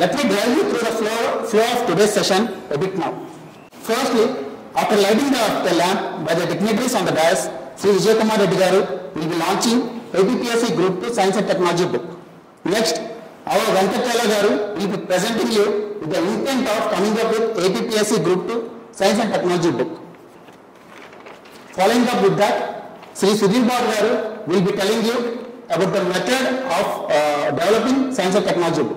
Let me drive you through the flow of today's session a bit now. Firstly, after lighting the lamp by the dignitaries on the dais, Sri Vijay Kumar Reddy Garu will be launching APPSC Group 2 Science and Technology book. Next, our Venkatchala Garu will be presenting you with the intent of coming up with APPSC Group 2 Science and Technology book. Following up with that, Sri Sudhir Babu Garu will be telling you about the method of developing Science and Technology book.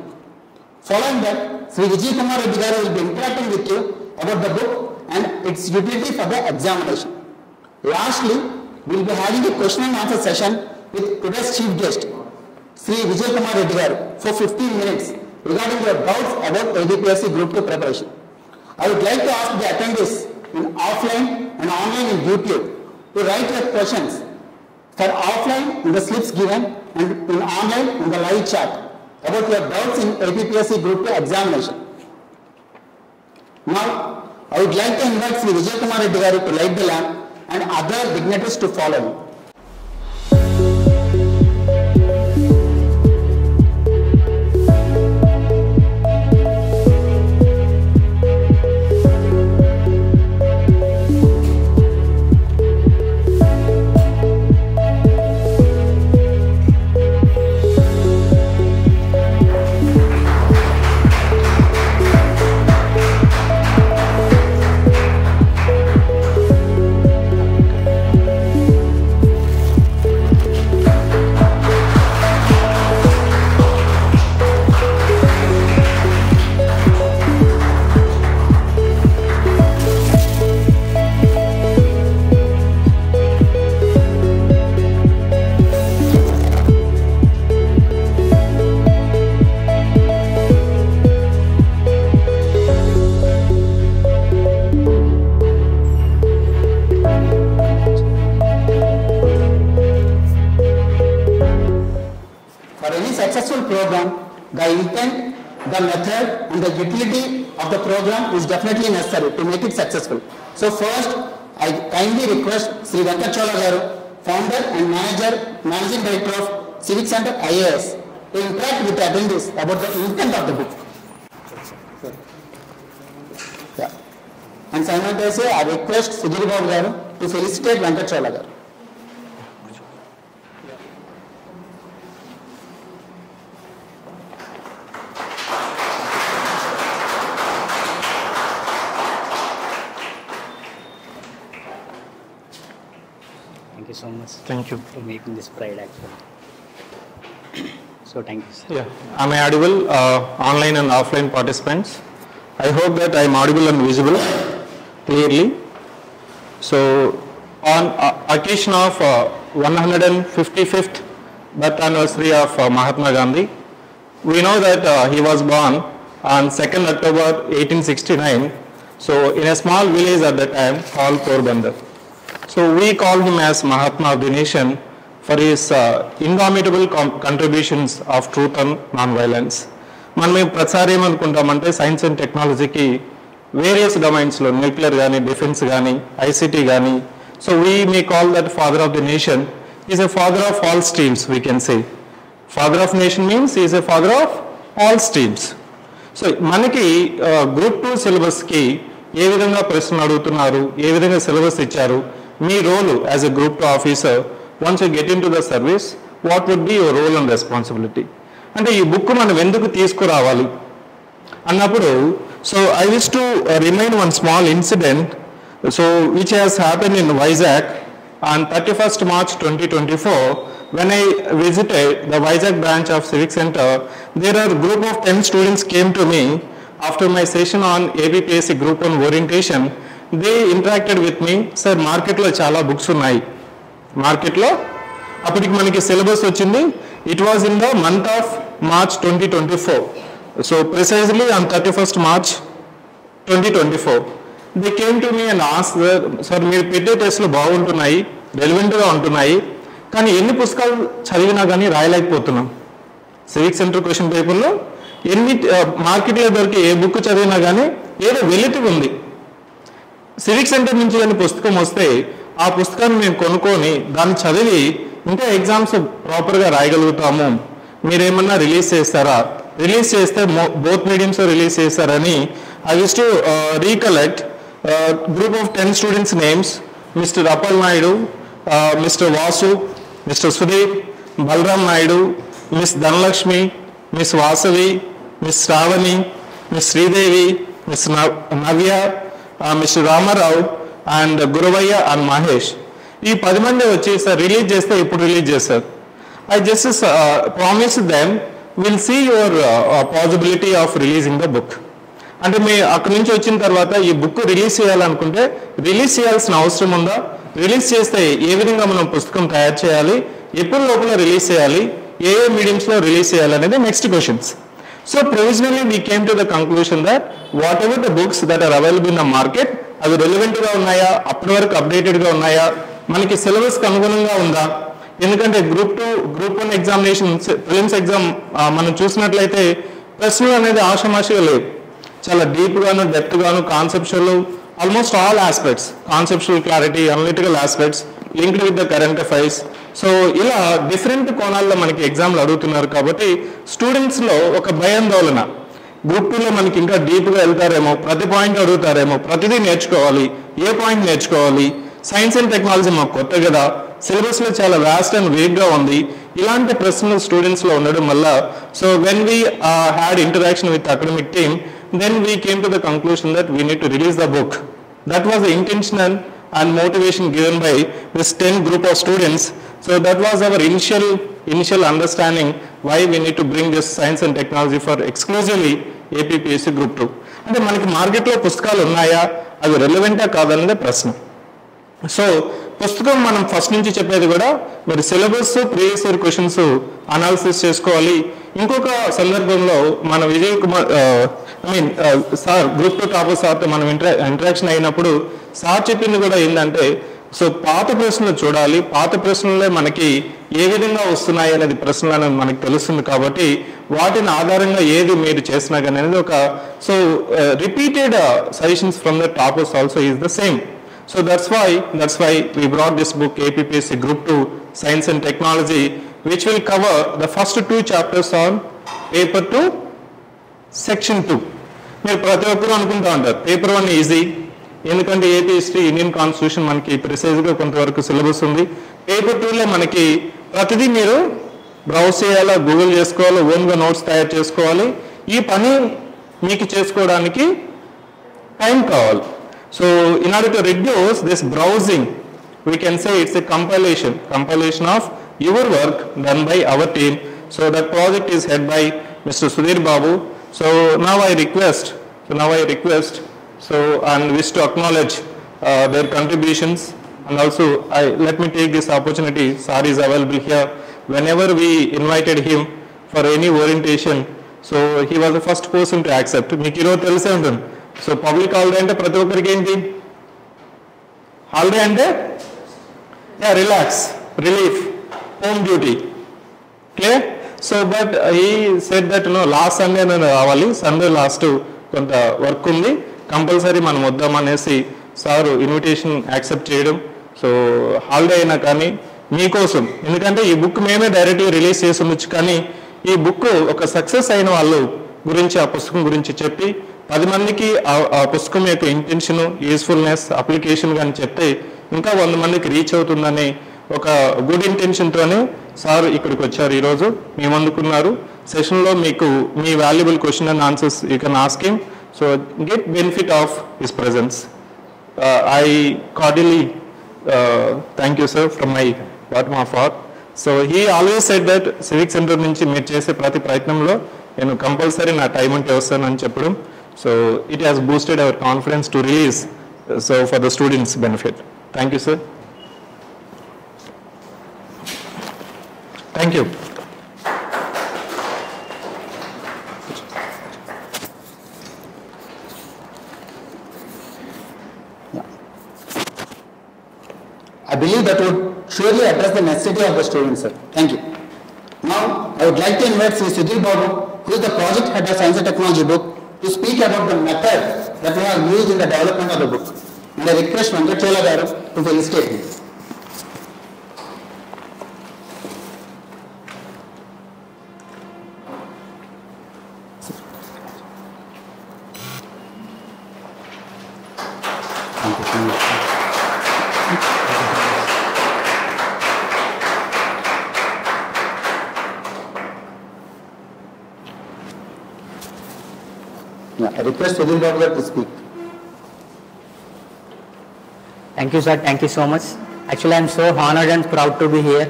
Following that, Sri Vijay Kumar Reddy Garu will be interacting with you about the book and its utility for the examination. Lastly, we will be having a question and answer session with today's chief guest, Sri Vijay Kumar Reddy Garu, for 15 minutes regarding your doubts about APPSC Group 2 preparation. I would like to ask the attendees in offline and online in YouTube to write your questions for offline in the slips given and in online in the live chat about your doubts in APPSC Group 2 examination. Now, I would like to invite Sri Vijay Kumar Reddy Garu to light the lamp and other dignitaries to follow me. The intent, the method and the utility of the program is definitely necessary to make it successful. So first, I kindly request Sri Venkatchala Garu, founder and managing director of Civic Center IAS, to interact with the attendees about the intent of the book. Yeah. And simultaneously, I request Sudhir Babu Garu to felicitate Venkatchala Garu. Thank you so much. Thank you for making this pride actually. So thank you, sir. Yeah, am I audible, online and offline participants? I hope that I am audible and visible clearly. So, on occasion of 155th birth anniversary of Mahatma Gandhi, we know that he was born on 2nd October 1869. So, in a small village at the time called Porbandar. So we call him as Mahatma of the nation for his indomitable contributions of truth and non-violence. మనం ప్రతిసారి ఏమనుకుంటామంటే science and టెక్నాలజీకి various డొమైన్స్లో nuclear కానీ defence కానీ ICT కానీ so we may call that father of the nation is a father of all streams we can say father of nation means is a father of all streams. So మనకి group 2 సిలబస్కి ఏ విధంగా ప్రశ్నలు అడుగుతున్నారు, ఏ విధంగా syllabus ఇచ్చారు, మీ role as a group 2 officer once you get into the service what would be your role and responsibility. అంటే ఈ బుక్ మనం ఎందుకు తీసుకురావాలి అన్నప్పుడు so I wish to remind one small incident so which has happen in Vizag on 31st March 2024 when I visited the Vizag branch of Civic Center. There are a group of 10 students came to me after my session on APPSC Group 1 orientation. They interacted with me, sir market lo chala books unnai, market lo appadiki maniki syllabus ochindi, it was in the month of March 2024, so precisely on 31st March 2024 they came to me and asked, sir మీరు పెట్టే టెస్ట్లు బాగుంటున్నాయి, రెలవెంట్గా ఉంటున్నాయి, కానీ ఎన్ని పుస్తకాలు చదివినా కానీ రాయలేకపోతున్నాం. సివిక్ సెంటర్ క్వశ్చన్ పేపర్లో ఎన్ని మార్కెట్లో దొరికి ఏ బుక్ చదివినా కానీ ఏదో వెలిటివ్ ఉంది. సివిక్ సెంటర్ నుంచి కానీ పుస్తకం వస్తే ఆ పుస్తకాన్ని మేము కొనుక్కొని దాన్ని చదివి ఇంకా ఎగ్జామ్స్ ప్రాపర్గా రాయగలుగుతాము, మీరేమన్నా రిలీజ్ చేస్తారా రిలీజ్ చేస్తే బోత్ మీడియంస్లో రిలీజ్ చేస్తారని I wish to recollect group of 10 students names. Mister Appal Naidu, mister Vasu, mister Sudhir, Balaram Naidu, miss Dhanalakshmi, miss Vasavi, miss Shravani, miss Sridevi, miss Navya, mister Ramarao and Guravaiah and Mahesh. ఈ 10 మంది వచ్చి సార్ రిలీజ్ చేస్తే ఇప్పుడు రిలీజ్ చేస్తారు. I just promise them we'll see your possibility of releasing the book. అంటే మీ అక్కడి నుంచి వచ్చిన తర్వాత ఈ బుక్ రిలీజ్ చేయాలనుకుంటే రిలీజ్ చేయాల్సిన అవసరం ఉందా, రిలీజ్ చేస్తే ఏ విధంగా మనం పుస్తకం తయారు చేయాలి, ఎప్పుడు లోపల రిలీజ్ చేయాలి, ఏ మీడియంస్లో రిలీజ్ చేయాలి అనేది next questions. So provisionally we came to the conclusion that whatever the books that are available in the market అవి రెలవెంట్గా ఉన్నాయా, అప్పటి వరకు అప్డేటెడ్గా ఉన్నాయా, మనకి సిలబస్కి అనుగుణంగా ఉందా. ఎందుకంటే group 2, group 1 examination prelims exam మనం చూసినట్లయితే ప్రశ్నలు అనేది ఆషామాషిగా లేవు, చాలా డీప్గాను డెప్త్గాను conceptual almost all aspects, conceptual clarity, analytical aspects linked with the current affairs. So ఇలా డిఫరెంట్ కోణాల్లో మనకి ఎగ్జామ్లు అడుగుతున్నారు కాబట్టి స్టూడెంట్స్లో ఒక భయాందోళన, గ్రూప్ 2లో మనకి ఇంకా డీప్గా వెళ్తారేమో, ప్రతి పాయింట్ అడుగుతారేమో, ప్రతిదీ నేర్చుకోవాలి, ఏ పాయింట్ నేర్చుకోవాలి, సైన్స్ అండ్ టెక్నాలజీ మాకు కొత్త కదా, సిలబస్లో చాలా వ్యాస్ట్ అండ్ వేగ్గా ఉంది, ఇలాంటి ప్రశ్నలు స్టూడెంట్స్లో ఉండడం వల్ల so when we had interaction with academic team then we came to the conclusion that we need to release the book. That was the intentional and motivation given by this 10 group of students. So that was our initial understanding why we need to bring this science and technology for exclusively APPSC group 2. అంటే మనకి మార్కెట్లో పుస్తకాలు ఉన్నాయా, అవి రెలవెంటా కాదన్నదే ప్రశ్న. So పుస్తకం మనం first నుంచి చెప్పేది కూడా మీరు syllabus, previous year questions analysis చేసుకోవాలి. ఇంకొక సందర్భంలో మన Vijay Kumar sir group 2 topper సార్తో మనం ఇంటరాక్షన్ అయినప్పుడు సార్ చెప్పింది కూడా ఏంటంటే సో పాత ప్రశ్నలు చూడాలి, పాత ప్రశ్నలే మనకి ఏ విధంగా వస్తున్నాయి అనేది ప్రశ్నలు అనేది మనకి తెలుస్తుంది కాబట్టి వాటిని ఆధారంగా ఏది మీరు చేసినా కానీ అనేది ఒక so repeated suggestions from the toppers also is the same. So that's why we brought this book APPSC Group 2 Science and Technology, which will cover the first 2 chapters on paper 2 section 2. మీరు ప్రతి ఒక్కరు అనుకుంటా ఉంటారు paper 1 easy, ఎందుకంటే AP history, Indian constitution మనకి ప్రిసైజ్గా కొంతవరకు syllabus ఉంది. Paper 2లో మనకి ప్రతిదీ మీరు బ్రౌజ్ చేయాలా, గూగుల్ చేసుకోవాలి, ఓన్గా నోట్స్ తయారు చేసుకోవాలి. ఈ పని మీకు చేసుకోవడానికి టైం కావాలి. So in order to reduce this browsing, we can say it's a compilation of your work done by our team. So that project is head by Mr. Sudhir Babu. So now I request and wish to acknowledge their contributions, and also let me take this opportunity. Sir is available here whenever we invited him for any orientation. So he was the first person to accept. మీకు ఈరోజు తెలిసే ఉంటుంది. So public holiday అంటే ప్రతి ఒక్కరికి ఏంటి holiday అంటే relax, relief, home duty, clear. So but ఈ సెడ్ దట్ లాస్ట్ సండే నేను రావాలి, సండే లాస్ట్ కొంత వర్క్ ఉంది, కంపల్సరీ మనం వద్దామనేసి సార్ ఇన్విటేషన్ యాక్సెప్ట్ చేయడం. సో హాలిడే అయినా కానీ మీకోసం, ఎందుకంటే ఈ బుక్ మేమే డైరెక్ట్గా రిలీజ్ చేసి ఉండొచ్చు, కానీ ఈ బుక్ ఒక సక్సెస్ అయిన వాళ్ళు గురించి ఆ పుస్తకం గురించి చెప్పి 10 మందికి ఆ పుస్తకం యొక్క ఇంటెన్షన్, యూస్ఫుల్నెస్, అప్లికేషన్ కానీ చెప్తే ఇంకా 100 మందికి రీచ్ అవుతుందని ఒక గుడ్ ఇంటెన్షన్తోనే సార్ ఇక్కడికి వచ్చారు. ఈరోజు మీ ముందుకున్నారు. సెషన్లో మీకు మీ valuable question and answers you can ask him. So get benefit of his presence. I cordially thank you sir from my bottom of heart. So he always said that civic centre నుంచి మీరు చేసే ప్రతి ప్రయత్నంలో నేను compulsory నా time ఉంటే వస్తానని చెప్పడం. So it has boosted our confidence to release so for the students' benefit. Thank you, sir. Thank you. I believe that would surely address the necessity of the students, sir. Thank you. Now, I would like to invite Sri Sudhir Babu, who is the project head of Science and Technology book, to speak about the method that we have used in the development of the book. And I request Venkat Chela garu to felicitate me. I request Sudhir Babu to speak. Thank you, sir. Thank you so much. Actually, I am so honored and proud to be here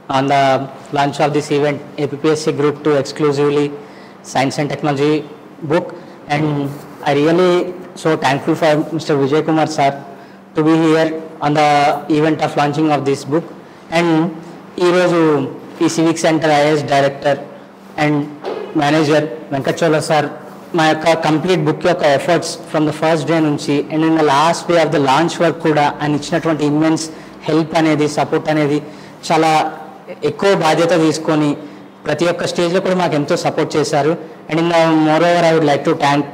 on the launch of this event, APPSC Group 2 exclusively Science and Technology book. And I really so thankful for Mr. Vijay Kumar sir to be here on the event of launching of this book. And ఈ civic centre IAS director and manager Venkatachola sir మా యొక్క complete book యొక్క efforts from the first day నుంచి and in the last day of the launch work కూడా ఆయన ఇచ్చినటువంటి immense help అనేది support అనేది చాలా ఎక్కువ బాధ్యత తీసుకొని ప్రతి ఒక్క స్టేజ్లో కూడా మాకు ఎంతో సపోర్ట్ చేశారు. And in the moreover I would like to thank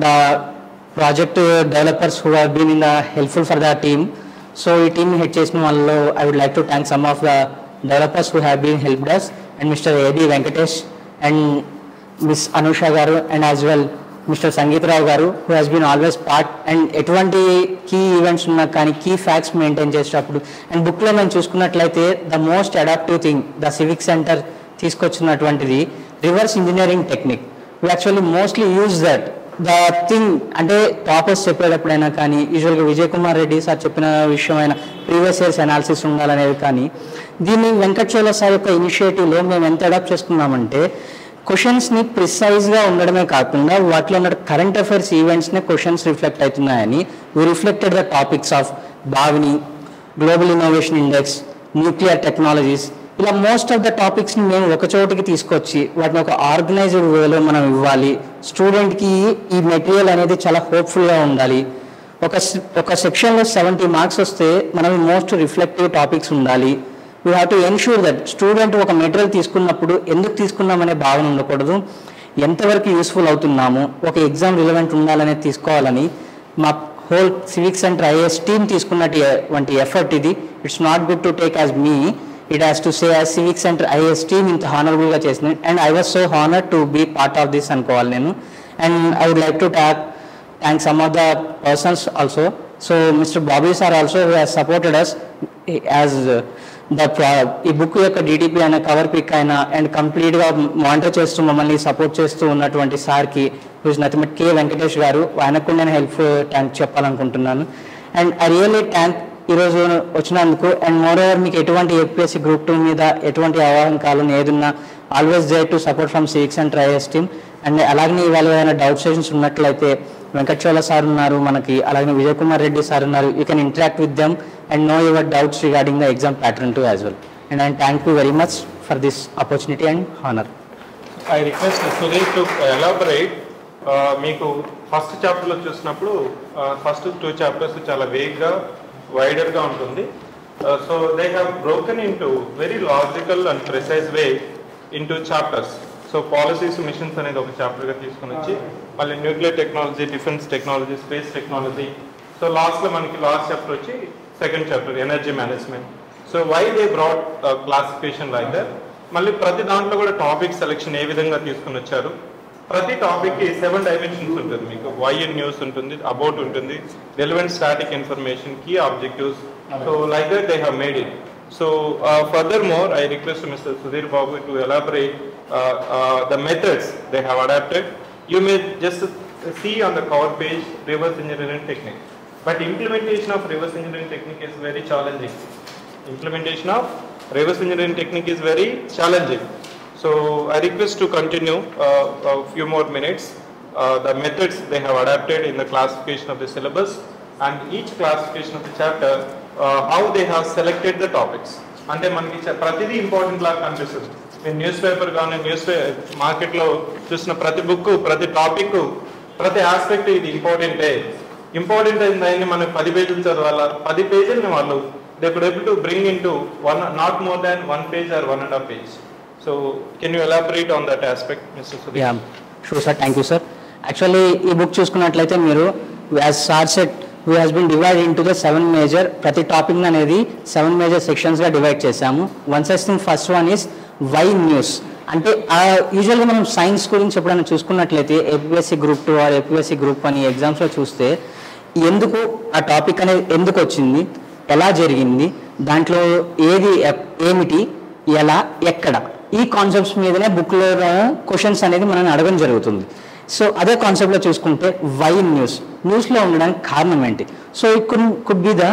the project developers who have been in the helpful for the team. So ఈ టీమ్ హెడ్ చేసిన వాళ్ళలో I would like to thank some of the developers who have been helped us, and Mr. A.D. Venkatesh and Miss Anusha Garu, and as well Mr. Sangeet Rao Garu, who has been always part, and ఎటువంటి key events ఉన్నా కానీ key facts maintain చేసేటప్పుడు and బుక్లో మేము చూసుకున్నట్లయితే the most adaptive thing the civic centre తీసుకొచ్చినటువంటిది reverse engineering technique. We actually mostly use that the thing అంటే toppers చెప్పేటప్పుడైనా కానీ యూజువల్గా విజయ్ కుమార్ రెడ్డి సార్ చెప్పిన విషయమైన ప్రీవియస్ ఇయర్స్ అనాలిసిస్ ఉండాలనేది కానీ దీన్ని వెంకటచోళ సార్ యొక్క ఇనిషియేటివ్లో మేము ఎంత అడాప్ట్ చేసుకున్నామంటే క్వశ్చన్స్ని ప్రిసైజ్గా ఉండడమే కాకుండా వాటిలో ఉన్న కరెంట్ అఫైర్స్ ఈవెంట్స్నే క్వశ్చన్స్ రిఫ్లెక్ట్ అవుతున్నాయని we reflected the topics of బావిని, global innovation index, nuclear technologies, ఇలా మోస్ట్ ఆఫ్ ద టాపిక్స్ని మేము ఒక చోటికి తీసుకొచ్చి వాటిని ఒక ఆర్గనైజ్డ్ వేలో మనం ఇవ్వాలి. స్టూడెంట్కి ఈ మెటీరియల్ అనేది చాలా హోప్ఫుల్గా ఉండాలి. ఒక సెక్షన్లో 70 మార్క్స్ వస్తే మనం మోస్ట్ రిఫ్లెక్టివ్ టాపిక్స్ ఉండాలి. We have to ensure that student ఒక మెటీరియల్ తీసుకున్నప్పుడు ఎందుకు తీసుకున్నామనే భావన ఉండకూడదు, ఎంతవరకు యూస్ఫుల్ అవుతున్నాము, ఒక ఎగ్జామ్ రిలవెంట్ ఉండాలనేది తీసుకోవాలని మా whole civic centre IAS team తీసుకున్నటువంటి ఎఫర్ట్ ఇది. It's not good to take as me, it has to say as civic center IAS team ఇంత హానరబుల్ గా చేసింది. And I was so honoured to be part of this అనుకోవాలి నేను. And I would like to thank some of the persons also. So mister Bobby sir also who has supported us as ఈ book యొక్క DTP అయినా cover pic అయినా and కంప్లీట్గా monitor చేస్తూ మమ్మల్ని support చేస్తూ ఉన్నటువంటి సార్కి who is nothing but K Venkatesh garu, ఆయనకు నేను హెల్ప్ థ్యాంక్ చెప్పాలనుకుంటున్నాను. అండ్ ఐ రియల్లీ థ్యాంక్ ఈరోజు వచ్చినందుకు. అండ్ మోర్ ఓవర్ మీకు ఎటువంటి ఏపీఎస్సీ గ్రూప్ 2 మీద ఎటువంటి ఆహ్వానం ఏదున్నా always there to support from civic centre IAS team. And అలాగే ఇవాళ ఏదైనా డౌట్ సెషన్స్ ఉన్నట్లయితే వెంకటచోళ సార్ ఉన్నారు మనకి, అలాగే విజయ్ కుమార్ రెడ్డి సార్ ఉన్నారు. You can interact with them and know your doubts regarding the exam pattern to as well. And I thank you very much for this opportunity and honour. I request Sudhir to elaborate. మీకు first చాప్టర్లో చూసినప్పుడు first 2 chapters చాలా వేగ్గా వైడర్గా ఉంటుంది. So they have broken into very logical and precise way into chapters. So policies missions అనేది ఒక చాప్టర్గా తీసుకుని వచ్చి మళ్ళీ nuclear technology, defence technology, space technology. So లాస్ట్లో మనకి లాస్ట్ చాప్టర్ వచ్చి second chapter energy management. So why they brought classification like that. మళ్ళీ ప్రతి దాంట్లో కూడా టాపిక్ సెలెక్షన్ ఏ విధంగా తీసుకుని వచ్చారు. ప్రతి టాపిక్కి 7 డైమెన్షన్స్ ఉంటుంది. మీకు వై ఇన్ న్యూస్ ఉంటుంది, అబౌట్ ఉంటుంది, relevant static information, key objectives. So like that they have made it. So furthermore, I request Mr. Sudhir Babu to elaborate the methods they have adapted. You may just see on the cover page reverse engineering technique, but implementation of reverse engineering technique is very challenging. Implementation of reverse engineering technique is very challenging. So I request to continue a few more minutes. The methods they have adapted in the classification of the syllabus and each classification of the chapter, how they have selected the topics. అంటే మనకి ప్రతిదీ important లాగా కనిపిస్తుంది. నేను news paper కానీ మార్కెట్లో చూసిన ప్రతి బుక్, ప్రతి టాపిక్, ప్రతి ఆస్పెక్ట్ ఇది ఇంపార్టెంట్ అయిన దాన్ని మనం 10 పేజీలు చదవాలా. 10 పేజీలని వాళ్ళు they could able to bring into one, not more than 1 page or 1.5 page. So can you elaborate on that aspect, Mr. Sudhir? Yeah, sure sir, thank you sir. Actually ఈ book చూసుకున్నట్లయితే మీరు as sir said, we has been divided into the 7 major, ప్రతి topic అనేది 7 major sections గా divide చేశాము. One section first one is why news. అంటే యూజువల్గా మనం సైన్స్ గురించి ఎప్పుడైనా చూసుకున్నట్లయితే APSC group 2 or APSC group 1 ఈ ఎగ్జామ్స్లో చూస్తే ఎందుకు ఆ టాపిక్ అనేది ఎందుకు వచ్చింది, ఎలా జరిగింది, దాంట్లో ఏది ఏమిటి, ఎలా, ఎక్కడ, ఈ కాన్సెప్ట్స్ మీదనే బుక్లో క్వశ్చన్స్ అనేది మనం అడగడం జరుగుతుంది. సో అదే కాన్సెప్ట్లో చూసుకుంటే వై న్యూస్లో ఉండడానికి కారణం ఏంటి? So it could be the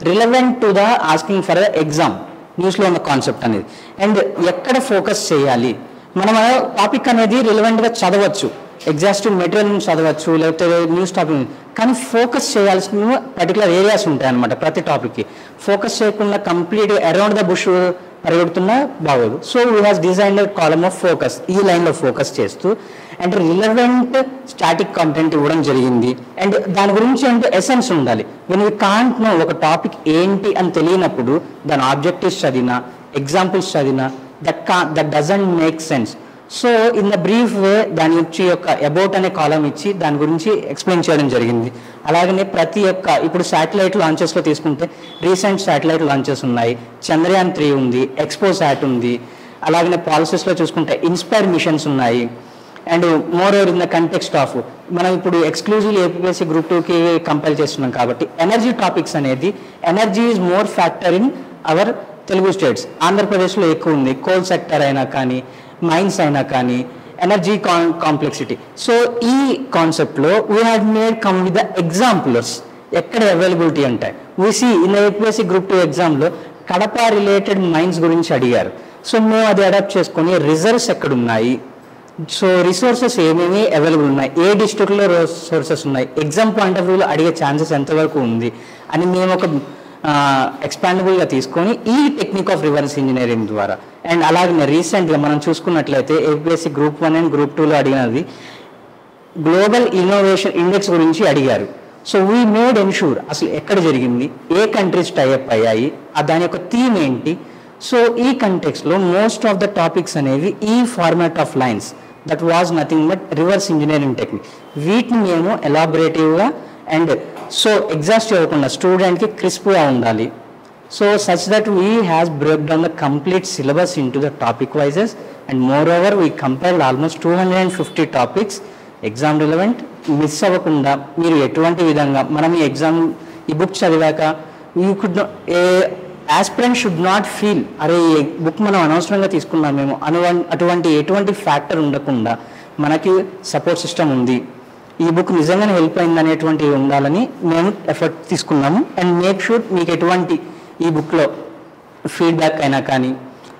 relevant to the asking for exam, న్యూస్లో ఉన్న కాన్సెప్ట్ అనేది. అండ్ ఎక్కడ ఫోకస్ చేయాలి, మనం టాపిక్ అనేది రిలవెంట్గా చదవచ్చు, ఎగ్జాస్టివ్ మెటీరియల్ నుంచి చదవచ్చు, లేకపోతే న్యూస్ టాపిక్, కానీ ఫోకస్ చేయాల్సిన పర్టికులర్ ఏరియాస్ ఉంటాయి అన్నమాట. ప్రతి టాపిక్కి ఫోకస్ చేయకుండా కంప్లీట్ అరౌండ్ ద బుష్ పరిగెడుతున్నా బాగోదు. So we has designed column of focus, ఈ లైన్లో ఫోకస్ చేస్తూ అండ్ రిలవెంట్ స్టాటిక్ కంటెంట్ ఇవ్వడం జరిగింది. అండ్ దాని గురించి అంటే ఎసెన్స్ ఉండాలి. వెన్ వీ కాంట్ నో ఒక టాపిక్ ఏంటి అని తెలియనప్పుడు దాని ఆబ్జెక్టివ్స్ చదివినా, ఎగ్జాంపుల్స్ చదివినా that doesn't make sense. So in the brief way దాని నుంచి యొక్క అబౌట్ అనే కాలం ఇచ్చి దాని గురించి ఎక్స్ప్లెయిన్ చేయడం జరిగింది. అలాగనే ప్రతి ఒక్క ఇప్పుడు శాటిలైట్ లాంచెస్లో తీసుకుంటే రీసెంట్ శాటిలైట్ లాంచెస్ ఉన్నాయి, చంద్రయాన్ 3 ఉంది, ఎక్స్పోసాట్ ఉంది. అలాగనే పాలసీస్లో చూసుకుంటే ఇన్స్పైర్ మిషన్స్ ఉన్నాయి. And more over in the context of మనం ఇప్పుడు ఎక్స్క్లూజివ్లీ ఏపీఎస్సీ గ్రూప్ 2కి కంపైల్ చేస్తున్నాం కాబట్టి ఎనర్జీ టాపిక్స్ అనేది energy is more factor in our Telugu states. ఆంధ్రప్రదేశ్లో ఎక్కువ ఉంది, కోల్ సెక్టర్ అయినా కానీ, మైన్స్ అయినా కానీ, ఎనర్జీ కాంప్లెక్సిటీ. సో ఈ కాన్సెప్ట్లో we had made come with the exemplars ఎక్కడ అవైలబిలిటీ ఉంటాయి. వీసీ ఇన్ ఏపీఎస్సీ గ్రూప్ 2 ఎగ్జామ్లో కడప రిలేటెడ్ మైన్స్ గురించి అడిగారు. సో మేము అది అడాప్ట్ చేసుకొని రిజర్వ్స్ ఎక్కడున్నాయి, సో రిసోర్సెస్ ఏమేమి అవైలబుల్ ఉన్నాయి, ఏ డిస్ట్రిక్ట్లో రిసోర్సెస్ ఉన్నాయి, ఎగ్జామ్ పాయింట్ ఆఫ్ వ్యూలో అడిగే ఛాన్సెస్ ఎంతవరకు ఉంది అని మేము ఒక ఎక్స్పాండబుల్గా తీసుకొని ఈ టెక్నిక్ ఆఫ్ రివర్స్ ఇంజనీరింగ్ ద్వారా. అండ్ అలాగే రీసెంట్గా మనం చూసుకున్నట్లయితే ఏపీఎస్సీ గ్రూప్ 1 అండ్ గ్రూప్ 2లో అడిగినది గ్లోబల్ ఇన్నోవేషన్ ఇండెక్స్ గురించి అడిగారు. సో వీ మేడ్ ఎన్షూర్ అసలు ఎక్కడ జరిగింది, ఏ కంట్రీస్ టైఅప్ అయ్యాయి, దాని యొక్క థీమ్ ఏంటి. సో ఈ కంటెక్స్లో మోస్ట్ ఆఫ్ ద టాపిక్స్ అనేవి ఈ format of lines that was nothing but reverse engineering technique. వీటిని మేము ఎలాబొరేటివ్గా అండ్ సో ఎగ్జాస్ట్ అవ్వకుండా స్టూడెంట్కి క్రిస్ప్గా ఉండాలి. So such that we has break down the complete syllabus into the topic wises and moreover we compiled almost 250 topics exam relevant. Miss అవ్వకుండా మీరు ఎటువంటి విధంగా మనం ఈ బుక్ చదివాక you could aspirant should not feel అరే ఈ book మనం అనవసరంగా తీసుకున్నామేమో ఎటువంటి ఫ్యాక్టర్ ఉండకుండా మనకి సపోర్ట్ సిస్టమ్ ఉంది, ఈ బుక్ నిజంగానే హెల్ప్ అయింది అనేటువంటివి ఉండాలని మేము ఎఫర్ట్ తీసుకున్నాము. అండ్ మేక్ షూర్ మీకు ఎటువంటి ఈ బుక్లో ఫీడ్బ్యాక్ అయినా కానీ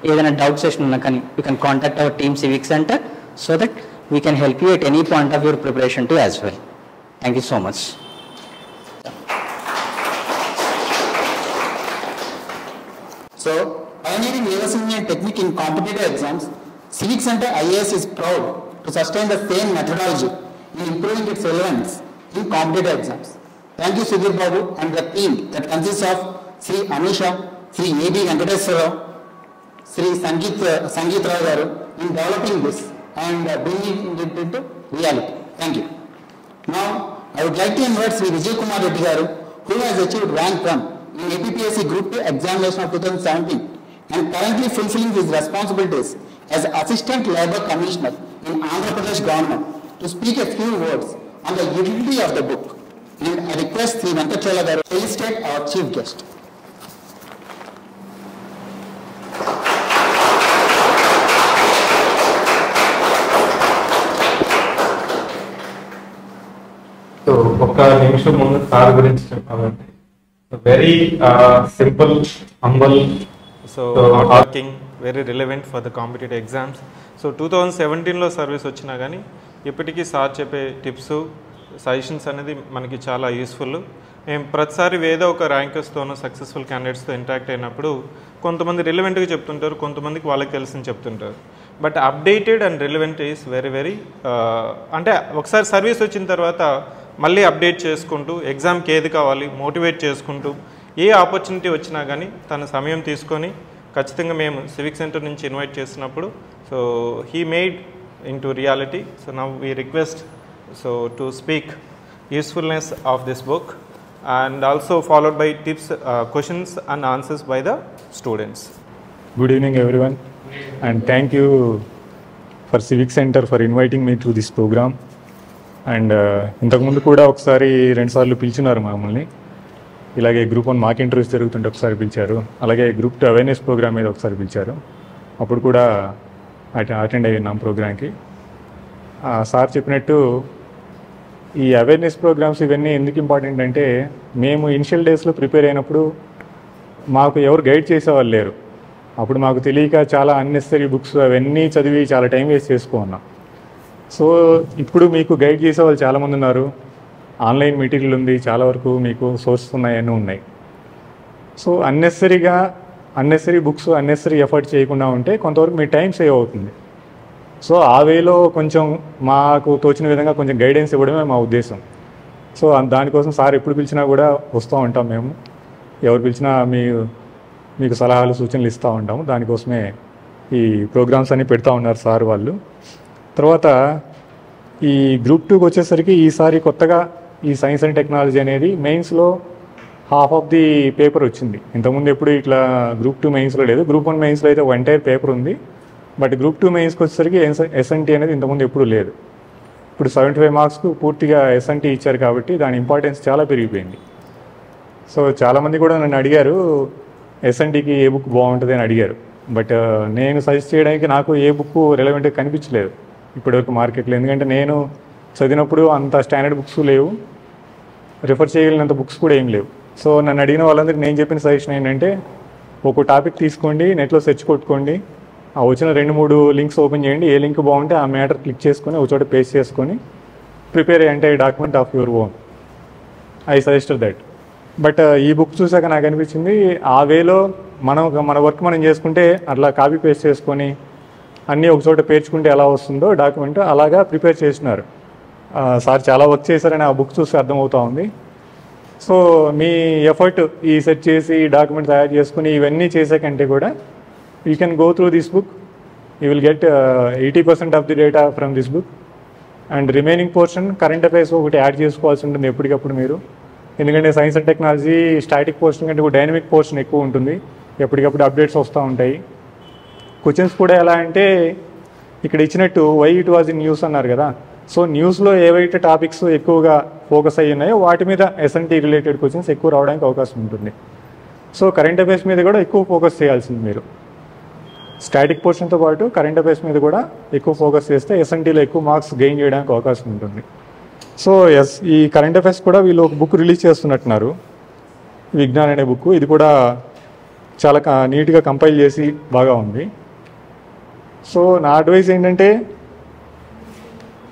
ఏదైనా డౌట్ సెషన్ ఉన్నా కానీ you can contact our team civic centre so that we can help you at any point of your preparation to as well. Thank you so much. So, pioneering reverse engineering technique in competitive exams, Civic Center IAS is proud to sustain the same methodology in improving its relevance in competitive exams. Thank you Sudhir Babu and the team that consists of Sri Anusha, Sri A.B. Venkateswara, Sri Sangeet Rao garu in developing this and bringing it into reality. Thank you. Now, I would like to invite Sri Vijay Kumar Reddy garu, who has achieved rank 1 in APPSC Group 2 examination of 2017 and currently fulfilling his responsibilities as Assistant Labour Commissioner in Andhra Pradesh government to speak a few words on the utility of the book. And I request Sri Venkateswara garu to illustrate our chief guest. సో ఒక నిమిషం ముందు sir గురించి చెప్పాలంటే very simple, humble, so hard working, very relevant for the competitive exams. So 2017లో service వచ్చినా కానీ ఇప్పటికీ సార్ చెప్పే టిప్స్, సజెషన్స్ అనేది మనకి చాలా యూస్ఫుల్. మేము ప్రతిసారి ఏదో ఒక ర్యాంకర్స్తోనూ సక్సెస్ఫుల్ క్యాండిడేట్స్తో ఇంటరాక్ట్ అయినప్పుడు కొంతమంది రిలవెంట్గా చెప్తుంటారు, కొంతమందికి వాళ్ళకి తెలిసింది చెప్తుంటారు. But updated and relevant is very very అంటే ఒకసారి సర్వీస్ వచ్చిన తర్వాత మళ్ళీ అప్డేట్ చేసుకుంటూ ఎగ్జామ్కి ఏది కావాలి మోటివేట్ చేసుకుంటూ ఏ ఆపర్చునిటీ వచ్చినా కానీ తన సమయం తీసుకొని ఖచ్చితంగా మేము సివిక్ సెంటర్ నుంచి ఇన్వైట్ చేసినప్పుడు so he made in to reality. So now we request so to speak usefulness of this book and also followed by tips, questions and answers by the students. Good evening everyone and thank you for Civic Center for inviting me to this program. And ఇంతకు ముందు కూడా ఒకసారి 2 సార్లు పిలిచినారు మమ్మల్ని. ఇలాగే group 1 mock interviews జరుగుతుంటే ఒకసారి పిలిచారు, అలాగే గ్రూప్ 2 అవేర్నెస్ ప్రోగ్రామ్ మీద ఒకసారి పిలిచారు. అప్పుడు కూడా అటెండ్ అయ్యాం ప్రోగ్రామ్కి. సార్ చెప్పినట్టు ఈ అవేర్నెస్ ప్రోగ్రామ్స్ ఇవన్నీ ఎందుకు ఇంపార్టెంట్ అంటే, మేము ఇనిషియల్ డేస్లో ప్రిపేర్ అయినప్పుడు మాకు ఎవరు గైడ్ చేసేవాళ్ళు లేరు. అప్పుడు మాకు తెలియక చాలా అన్నెసరీ బుక్స్ అవన్నీ చదివి చాలా టైం వేస్ట్ చేసుకున్నాం. సో ఇప్పుడు మీకు గైడ్ చేసే వాళ్ళు చాలామంది ఉన్నారు, ఆన్లైన్ మెటీరియల్ ఉంది, చాలా వరకు మీకు సోర్సెస్ ఉన్నాయన్నీ ఉన్నాయి. So unnecessary books unnecessary effort చేయకుండా ఉంటే కొంతవరకు మీ టైం సేవ్ అవుతుంది. సో ఆ వేలో కొంచెం మాకు తోచిన విధంగా కొంచెం గైడెన్స్ ఇవ్వడమే మా ఉద్దేశం. సో దానికోసం సార్ ఎప్పుడు పిలిచినా కూడా వస్తూ ఉంటాం. మేము ఎవరు పిలిచినా మీకు సలహాలు సూచనలు ఇస్తూ ఉంటాము. దానికోసమే ఈ ప్రోగ్రామ్స్ అన్నీ పెడతా ఉన్నారు సార్ వాళ్ళు. తర్వాత ఈ గ్రూప్ 2కి వచ్చేసరికి ఈసారి కొత్తగా ఈ సైన్స్ అండ్ టెక్నాలజీ అనేది మెయిన్స్లో హాఫ్ ఆఫ్ ది పేపర్ వచ్చింది. ఇంతకుముందు ఎప్పుడు ఇట్లా గ్రూప్ 2 మెయిన్స్లో లేదు. గ్రూప్ 1 మెయిన్స్లో అయితే ఒక ఎంటైర్ పేపర్ ఉంది. బట్ గ్రూప్ 2 మెయిన్స్కి వచ్చేసరికి ఎస్ఎన్టీ అనేది ఇంతకుముందు ఎప్పుడు లేదు. ఇప్పుడు 75 మార్క్స్కు పూర్తిగా ఎస్ఎన్టీ ఇచ్చారు కాబట్టి దాని ఇంపార్టెన్స్ చాలా పెరిగిపోయింది. సో చాలామంది కూడా నన్ను అడిగారు ఎస్ఎన్టీకి ఏ బుక్ బాగుంటుంది అని అడిగారు. బట్ నేను సజెస్ట్ చేయడానికి నాకు ఏ బుక్ రెలవెంట్గా కనిపించలేదు ఇప్పటివరకు మార్కెట్లో. ఎందుకంటే నేను చదివినప్పుడు అంత స్టాండర్డ్ బుక్స్ లేవు, రిఫర్ చేయగలిగినంత బుక్స్ కూడా ఏం లేవు. సో నన్ను అడిగిన వాళ్ళందరికీ నేను చెప్పిన సజెషన్ ఏంటంటే, ఒక టాపిక్ తీసుకోండి, నెట్లో సెర్చ్ కొట్టుకోండి, ఆ వచ్చిన 2-3 లింక్స్ ఓపెన్ చేయండి, ఏ లింక్ బాగుంటే ఆ మ్యాటర్ క్లిక్ చేసుకొని ఒక చోట పేస్ట్ చేసుకొని ప్రిపేర్ అంటే document of your own. I suggested that. But ఈ బుక్ చూసాక నాకు అనిపించింది ఆ వేలో మన వర్క్ మనం చేసుకుంటే అట్లా కాపీ పేస్ట్ చేసుకొని అన్నీ ఒక చోట పేర్చుకుంటే ఎలా వస్తుందో డాక్యుమెంట్ అలాగా ప్రిపేర్ చేసినారు. సార్ చాలా వర్క్ చేశారని ఆ బుక్ చూసి అర్థమవుతూ ఉంది. సో మీ ఎఫర్ట్ ఈ సెట్ చేసి డాక్యుమెంట్ తయారు చేసుకుని ఇవన్నీ చేసాకంటే కూడా you can go through this book. You will get 80% of the data from this book. And remaining portion current affairs ఒకటి యాడ్ చేసుకోవాల్సి ఉంటుంది ఎప్పటికప్పుడు మీరు. ఎందుకంటే science and technology static portion కంటే ఒక డైనమిక్ పోర్షన్ ఎక్కువ ఉంటుంది, ఎప్పటికప్పుడు అప్డేట్స్ వస్తూ ఉంటాయి. క్వశ్చన్స్ కూడా ఎలా అంటే ఇక్కడ ఇచ్చినట్టు why it was in news అన్నారు కదా. సో న్యూస్లో ఏవైతే టాపిక్స్ ఎక్కువగా ఫోకస్ అయ్యి ఉన్నాయో వాటి మీద ఎస్ఎన్టీ రిలేటెడ్ క్వశ్చన్స్ ఎక్కువ రావడానికి అవకాశం ఉంటుంది. సో కరెంట్ అఫైర్స్ మీద కూడా ఎక్కువ ఫోకస్ చేయాల్సింది మీరు. స్టాటిక్ పోర్షన్తో పాటు కరెంట్ అఫైర్స్ మీద కూడా ఎక్కువ ఫోకస్ చేస్తే ఎస్ఎన్టీలో ఎక్కువ మార్క్స్ గెయిన్ చేయడానికి అవకాశం ఉంటుంది. సో ఈ కరెంట్ అఫైర్స్ కూడా వీళ్ళు ఒక బుక్ రిలీజ్ చేస్తున్నట్టున్నారు, విజ్ఞాన్ అనే బుక్. ఇది కూడా చాలా నీట్గా కంపైల్ చేసి బాగా ఉంది. సో నా అడ్వైస్ ఏంటంటే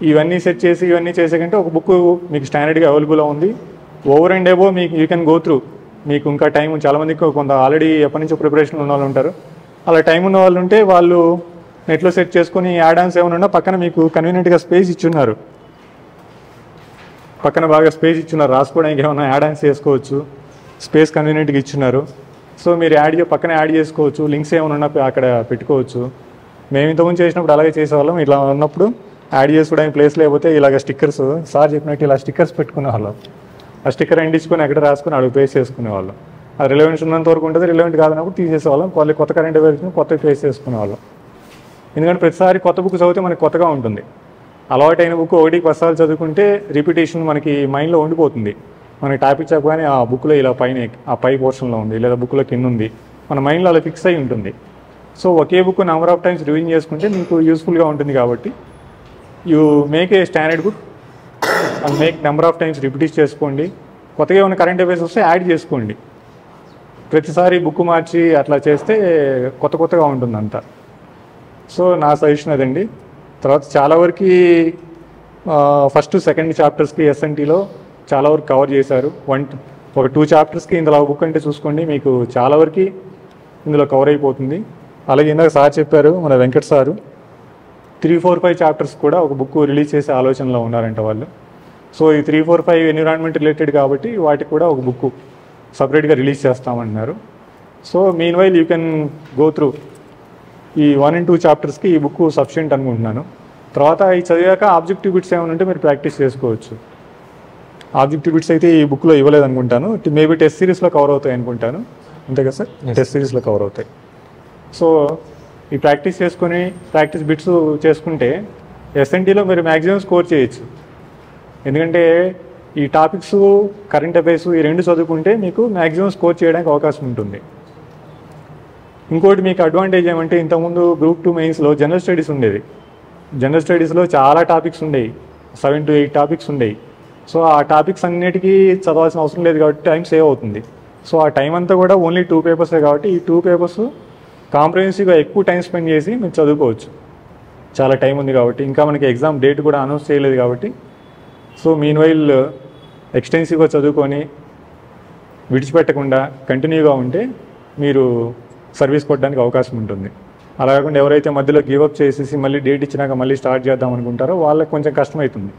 ఇవన్నీ సెట్ చేసి ఇవన్నీ చేసేకంటే ఒక బుక్ మీకు స్టాండర్డ్గా అవైలబుల్ ఉంది. ఓవర్ అండ్ అబోవ్ మీకు యూ కెన్ గో త్రూ. మీకు ఇంకా టైం చాలామందికి కొంత ఆల్రెడీ ఎప్పటి నుంచో ప్రిపరేషన్ ఉన్న వాళ్ళు ఉంటారు. అలా టైం ఉన్న వాళ్ళు ఉంటే వాళ్ళు నెట్లో సెట్ చేసుకుని యాడ్ ఆన్స్ ఏమైనా ఉన్నా పక్కన మీకు కన్వీనియంట్గా స్పేస్ ఇచ్చున్నారు, పక్కన బాగా స్పేస్ ఇచ్చున్నారు, రాసుకోవడానికి ఏమైనా యాడ్ ఆన్స్ చేసుకోవచ్చు, స్పేస్ కన్వీనియంట్గా ఇచ్చున్నారు. సో మీరు పక్కన యాడ్ చేసుకోవచ్చు, లింక్స్ ఏమైనా ఉన్నా అక్కడ పెట్టుకోవచ్చు. మేము ఇంతకుముందు చేసినప్పుడు అలాగే చేసేవాళ్ళం. ఇట్లా ఉన్నప్పుడు యాడ్ చేసుకోవడానికి ప్లేస్ లేకపోతే ఇలాగ స్టిక్కర్స్, సార్ చెప్పినట్టు ఇలా స్టిక్కర్స్ పెట్టుకునేవాళ్ళం. ఆ స్టిక్కర్ అంటించుకొని అక్కడ రాసుకొని అడుగు పేస్ట్ చేసుకునేవాళ్ళం. అది రిలవెన్స్ ఉన్నంత వరకు ఉంటుంది, రిలవెంట్ కాదన్నప్పుడు తీసేసేవాళ్ళం. కొత్త కరెంట్ అఫైర్స్ కొత్తగా పేస్ట్ చేసుకునేవాళ్ళం. ఎందుకంటే ప్రతిసారి కొత్త బుక్ చదివితే మనకి కొత్తగా ఉంటుంది. అలవాటైన బుక్ 1-10 సార్లు చదువుకుంటే రిపిటేషన్ మనకి మైండ్లో ఉండిపోతుంది. మనకి టాపిక్ చెప్పగానే ఆ బుక్లో ఇలా పై పోర్షన్లో ఉంది లేదా బుక్లో కింద ఉంది, మన మైండ్లో అలా ఫిక్స్ అయి ఉంటుంది. So okay book number of times revision చేసుకుంటే మీకు యూస్ఫుల్గా ఉంటుంది. కాబట్టి you make a standard book and make number of times repeat చేసుకోండి. కొత్తగా ఏమైనా కరెంట్ అఫైర్స్ వస్తే యాడ్ చేసుకోండి. ప్రతిసారి బుక్ మార్చి అట్లా చేస్తే కొత్తగా ఉంటుంది అంతా. సో నా సజెషన్ అదండి. తర్వాత చాలా వరకు ఫస్ట్ సెకండ్ చాప్టర్స్కి ఎస్ఎన్టీలో చాలా వరకు కవర్ చేశారు. ఒక 2 చాప్టర్స్కి ఇందులో బుక్ అంటే చూసుకోండి, మీకు చాలా వరకు ఇందులో కవర్ అయిపోతుంది. అలాగే ఇందాక సార్ చెప్పారు, మన వెంకట్ సారు 3, 4, 5 చాప్టర్స్ కూడా ఒక బుక్ రిలీజ్ చేసే ఆలోచనలో ఉన్నారంట వాళ్ళు. సో ఈ 3, 4, 5 ఎన్విరాన్మెంట్ రిలేటెడ్ కాబట్టి వాటికి కూడా ఒక బుక్ సపరేట్గా రిలీజ్ చేస్తామన్నారు. So mean while you can go through ఈ 1 and 2 చాప్టర్స్కి ఈ బుక్ సఫిషియెంట్ అనుకుంటున్నాను. తర్వాత ఈ చదివాక ఆబ్జెక్టివ్ బిట్స్ ఏమైనా ఉంటే మీరు ప్రాక్టీస్ చేసుకోవచ్చు. ఆబ్జెక్టివ్ బిట్స్ అయితే ఈ బుక్లో ఇవ్వలేదు అనుకుంటాను, మేబీ టెస్ట్ సిరీస్లో కవర్ అవుతాయి అనుకుంటాను. అంతే కదా సార్? టెస్ట్ సిరీస్లో కవర్ అవుతాయి. సో ఈ ప్రాక్టీస్ చేసుకొని ప్రాక్టీస్ బిట్స్ చేసుకుంటే ఎస్ఎన్టీలో మీరు మ్యాక్సిమం స్కోర్ చేయొచ్చు. ఎందుకంటే ఈ టాపిక్స్ కరెంట్ అఫైర్స్ ఈ 2 చదువుకుంటే మీకు మ్యాక్సిమం స్కోర్ చేయడానికి అవకాశం ఉంటుంది. ఇంకోటి మీకు అడ్వాంటేజ్ ఏమంటే ఇంతకుముందు గ్రూప్ 2 మెయిన్స్లో జనరల్ స్టడీస్ ఉండేది. జనరల్ స్టడీస్లో చాలా టాపిక్స్ ఉండేవి, 7 to 8 టాపిక్స్ ఉండేవి. సో ఆ టాపిక్స్ అన్నిటికీ చదవాల్సిన అవసరం లేదు కాబట్టి టైం సేవ్ అవుతుంది. సో ఆ టైం అంతా కూడా ఓన్లీ 2 పేపర్సే కాబట్టి ఈ 2 పేపర్స్ కాంప్రహెన్సివ్గా ఎక్కువ టైం స్పెండ్ చేసి మేము చదువుకోవచ్చు. చాలా టైం ఉంది కాబట్టి, ఇంకా మనకి ఎగ్జామ్ డేట్ కూడా అనౌన్స్ చేయలేదు కాబట్టి. సో మీన్వైల్ ఎక్స్టెన్సివ్గా చదువుకొని విడిచిపెట్టకుండా కంటిన్యూగా ఉంటే మీరు సర్వీస్ కొట్టడానికి అవకాశం ఉంటుంది. అలా కాకుండా ఎవరైతే మధ్యలో గివప్ చేసేసి మళ్ళీ డేట్ ఇచ్చినాక మళ్ళీ స్టార్ట్ చేద్దాం అనుకుంటారో వాళ్ళకి కొంచెం కష్టమవుతుంది.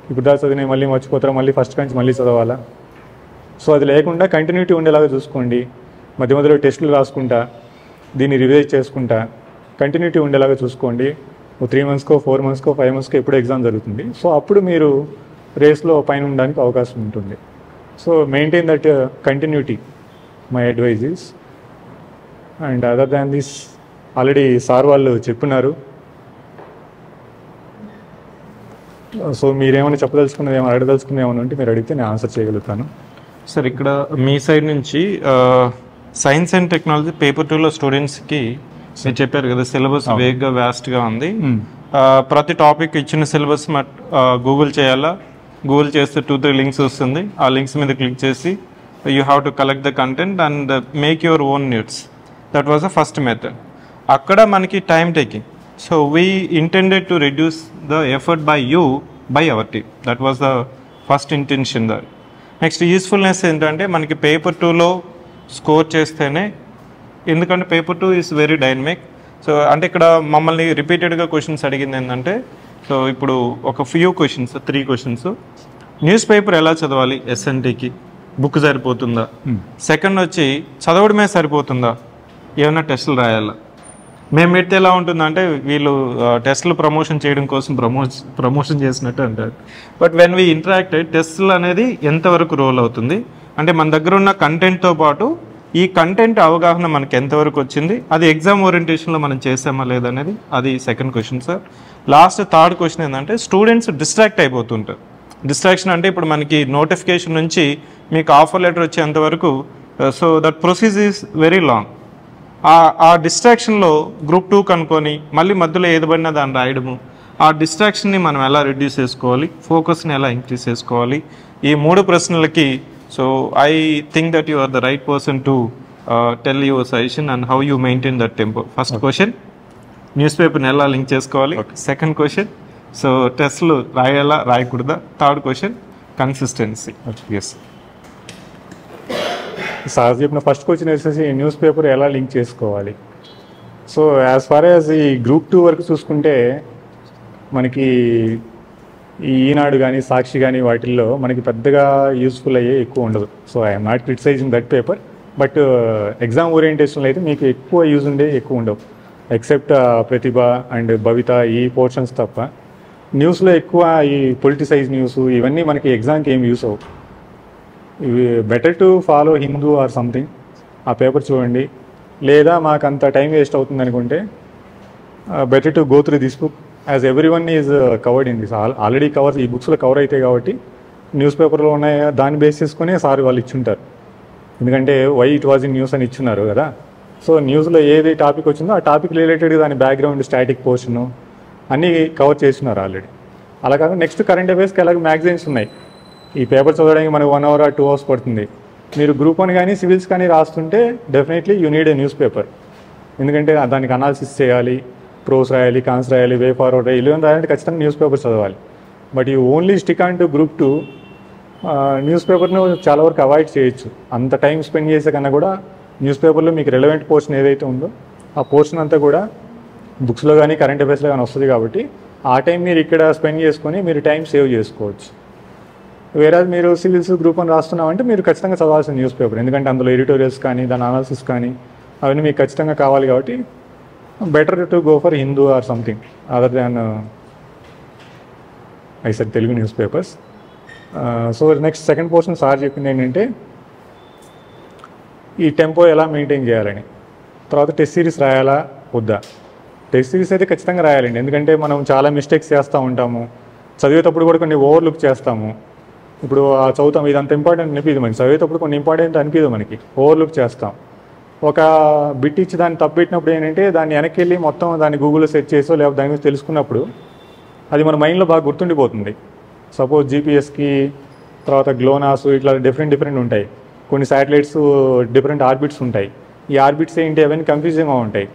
ఇప్పుడు దా చదివి మళ్ళీ మర్చిపోతారో, మళ్ళీ ఫస్ట్ నుంచి మళ్ళీ చదవాలా. సో అది లేకుండా కంటిన్యూటీ ఉండేలాగా చూసుకోండి. మధ్య మధ్యలో టెస్టులు రాసుకుంటా, దీన్ని రివైజ్ చేసుకుంటా కంటిన్యూటీ ఉండేలాగా చూసుకోండి. 3 monthsకో 4 monthsకో 5 monthsకో ఎప్పుడు ఎగ్జామ్ జరుగుతుంది. సో అప్పుడు మీరు రేస్లో పైన ఉండడానికి అవకాశం ఉంటుంది. So maintain that continuity, my advice is. And other than this already sir వాళ్ళు చెప్పున్నారు. సో మీరేమైనా చెప్పదలుచుకున్నది, ఏమైనా అడగదలుచుకున్నది ఏమైనా ఉంటే మీరు అడిగితే నేను ఆన్సర్ చేయగలుగుతాను. సార్ ఇక్కడ మీ సైడ్ నుంచి సైన్స్ అండ్ టెక్నాలజీ పేపర్ 2లో స్టూడెంట్స్కి మీరు చెప్పారు కదా సిలబస్ వేగ్గా వ్యాస్ట్గా ఉంది. ప్రతి టాపిక్ ఇచ్చిన సిలబస్ గూగుల్ చేయాలా, గూగుల్ చేస్తే 2-3 లింక్స్ వస్తుంది. ఆ లింక్స్ మీద క్లిక్ చేసి you have to collect the content and make your own notes. That was the first method. అక్కడ మనకి time taking. So we intended to reduce the effort by you by our team. That was the first intention. That next usefulness ఏంటంటే మనకి paper 2లో score చేస్తేనే, ఎందుకంటే paper 2 is very dynamic. So అంటే ఇక్కడ మమ్మల్ని రిపీటెడ్గా క్వశ్చన్స్ అడిగింది ఏంటంటే, సో ఇప్పుడు ఒక few questions, 3 questions. News paper ఎలా చదవాలి, SNTకి బుక్ సరిపోతుందా? సెకండ్ వచ్చి చదవడమే సరిపోతుందా, ఏమైనా టెస్టులు రాయాలా? మేము పెడితే ఎలా ఉంటుందంటే వీళ్ళు టెస్టులు ప్రమోషన్ చేయడం కోసం ప్రమోషన్ చేసినట్టు అంటారు. బట్ వెన్ వీ ఇంటరాక్టెడ్, టెస్టులు అనేది ఎంతవరకు రోల్ అవుతుంది అంటే మన దగ్గర ఉన్న కంటెంట్తో పాటు ఈ కంటెంట్ అవగాహన మనకి ఎంతవరకు వచ్చింది, అది ఎగ్జామ్ ఓరియంటేషన్లో మనం చేసామా లేదనేది, అది second question sir. Last third question ఏంటంటే స్టూడెంట్స్ డిస్ట్రాక్ట్ అయిపోతుంటారు. డిస్ట్రాక్షన్ అంటే ఇప్పుడు మనకి నోటిఫికేషన్ నుంచి మీకు ఆఫర్ లెటర్ వచ్చేంతవరకు, so that process is very long. ఆ డిస్ట్రాక్షన్లో గ్రూప్ 2 కనుక్కొని మళ్ళీ మధ్యలో ఏది పడినా దాన్ని రాయడము, ఆ డిస్ట్రాక్షన్ని మనం ఎలా రిడ్యూస్ చేసుకోవాలి, ఫోకస్ని ఎలా ఇంక్రీజ్ చేసుకోవాలి, ఈ 3 ప్రశ్నలకి so I think that you are the right person to tell your suggestion and how you maintain that tempo. First question news పేపర్ని ఎలా లింక్ చేసుకోవాలి. సెకండ్ క్వశ్చన్ సో టెస్ట్లు రాయాలా రాయకూడదా. Third question consistency. Yes sir చెప్పిన first question వచ్చేసి newspaper ఎలా link చేసుకోవాలి. సో యాజ్ ఫార్ యాజ్ ఈ గ్రూప్ 2 వరకు చూసుకుంటే మనకి ఈ ఈనాడు కానీ సాక్షి కానీ వాటిల్లో మనకి పెద్దగా యూస్ఫుల్ అయ్యే ఎక్కువ ఉండదు. So I'm not criticising that paper, but exam ఓరియంటేషన్లో అయితే మీకు ఎక్కువ యూజ్ ఉండే ఎక్కువ ఉండవు, ఎక్సెప్ట్ ప్రతిభ అండ్ భవిత ఈ పోర్షన్స్ తప్ప. న్యూస్లో ఎక్కువ ఈ పొలిటిసైజ్ న్యూస్ ఇవన్నీ మనకి ఎగ్జామ్కి ఏం యూస్ అవ్వవు. ఇవి better to follow Hindu or something, ఆ పేపర్ చూడండి. లేదా మాకు అంత టైం వేస్ట్ అవుతుంది అనుకుంటే better to go through this book as every one is covered in this. Already cover ఈ బుక్స్లో కవర్ అవుతాయి కాబట్టి న్యూస్ పేపర్లో ఉన్నాయి దాన్ని బేస్ చేసుకుని సార్ వాళ్ళు ఇచ్చుంటారు. ఎందుకంటే why it was in news అని ఇచ్చున్నారు కదా. సో న్యూస్లో ఏది టాపిక్ వచ్చిందో ఆ టాపిక్ రిలేటెడ్ దాని బ్యాక్గ్రౌండ్ స్టాటిక్ పోర్షను అన్నీ కవర్ చేస్తున్నారు ఆల్రెడీ. అలా కాకుండా నెక్స్ట్ కరెంట్ అఫైర్స్కి ఎలాగ మ్యాగజైన్స్ ఉన్నాయి. ఈ పేపర్ చదవడానికి మనకు 1 hour or 2 hours పడుతుంది. మీరు గ్రూప్ 1 కానీ సివిల్స్ కానీ రాస్తుంటే definitely you need a newspaper. ఎందుకంటే దానికి అనాలిసిస్ చేయాలి, ప్రోస్ రాయాలి, కాన్స్ రాయాలి, వే ఫార్వర్డ్ రాయాలి, ఇలా రాయాలంటే ఖచ్చితంగా న్యూస్ పేపర్ చదవాలి. But you only stick on to group 2, news పేపర్ను చాలా వరకు అవాయిడ్ చేయొచ్చు. అంత టైం స్పెండ్ చేసే కన్నా కూడా న్యూస్ పేపర్లో మీకు రెలవెంట్ పోర్షన్ ఏదైతే ఉందో ఆ పోర్షన్ అంతా కూడా బుక్స్లో కానీ కరెంట్ అఫైర్స్లో కానీ వస్తుంది కాబట్టి ఆ టైం మీరు ఇక్కడ స్పెండ్ చేసుకొని మీరు టైం సేవ్ చేసుకోవచ్చు. వేరే మీరు సివిల్స్ గ్రూప్ 1 రాస్తున్నామంటే మీరు ఖచ్చితంగా చదవాల్సిన న్యూస్ పేపర్, ఎందుకంటే అందులో ఎడిటోరియల్స్ కానీ దాని అనాలిసిస్ కానీ అవన్నీ మీకు ఖచ్చితంగా కావాలి కాబట్టి better to go for Hindu or something other than IISER Telugu news papers. So next second portion sir చెప్పింది ఏంటంటే ఈ టెంపో ఎలా మెయింటైన్ చేయాలని. తర్వాత టెస్ట్ సిరీస్ రాయాలా వద్దా. టెస్ట్ సిరీస్ అయితే ఖచ్చితంగా రాయాలండి, ఎందుకంటే మనం చాలా మిస్టేక్స్ చేస్తూ ఉంటాము. చదివేటప్పుడు కూడా కొన్ని ఓవర్లుక్ చేస్తాము. ఇప్పుడు చదువుతాం ఇదంత ఇంపార్టెంట్ అనిపిదు మనకి, చదివేటప్పుడు కొన్ని ఇంపార్టెంట్ అనిపిదు మనకి, ఓవర్లుక్ చేస్తాం. ఒక బిట్ ఇచ్చి దాన్ని తప్పెట్టినప్పుడు ఏంటంటే దాన్ని వెనక్కి వెళ్ళి మొత్తం దాన్ని గూగుల్లో సెర్చ్ చేసో లేకపోతే దాని గురించి తెలుసుకున్నప్పుడు అది మన మైండ్లో బాగా గుర్తుండిపోతుంది. సపోజ్ జీపీఎస్కి తర్వాత గ్లోనాస్ ఇట్లా డిఫరెంట్ ఉంటాయి. కొన్ని శాటిలైట్స్ డిఫరెంట్ ఆర్బిట్స్ ఉంటాయి. ఈ ఆర్బిట్స్ ఏంటి అవన్నీ కన్ఫ్యూజింగ్గా ఉంటాయి.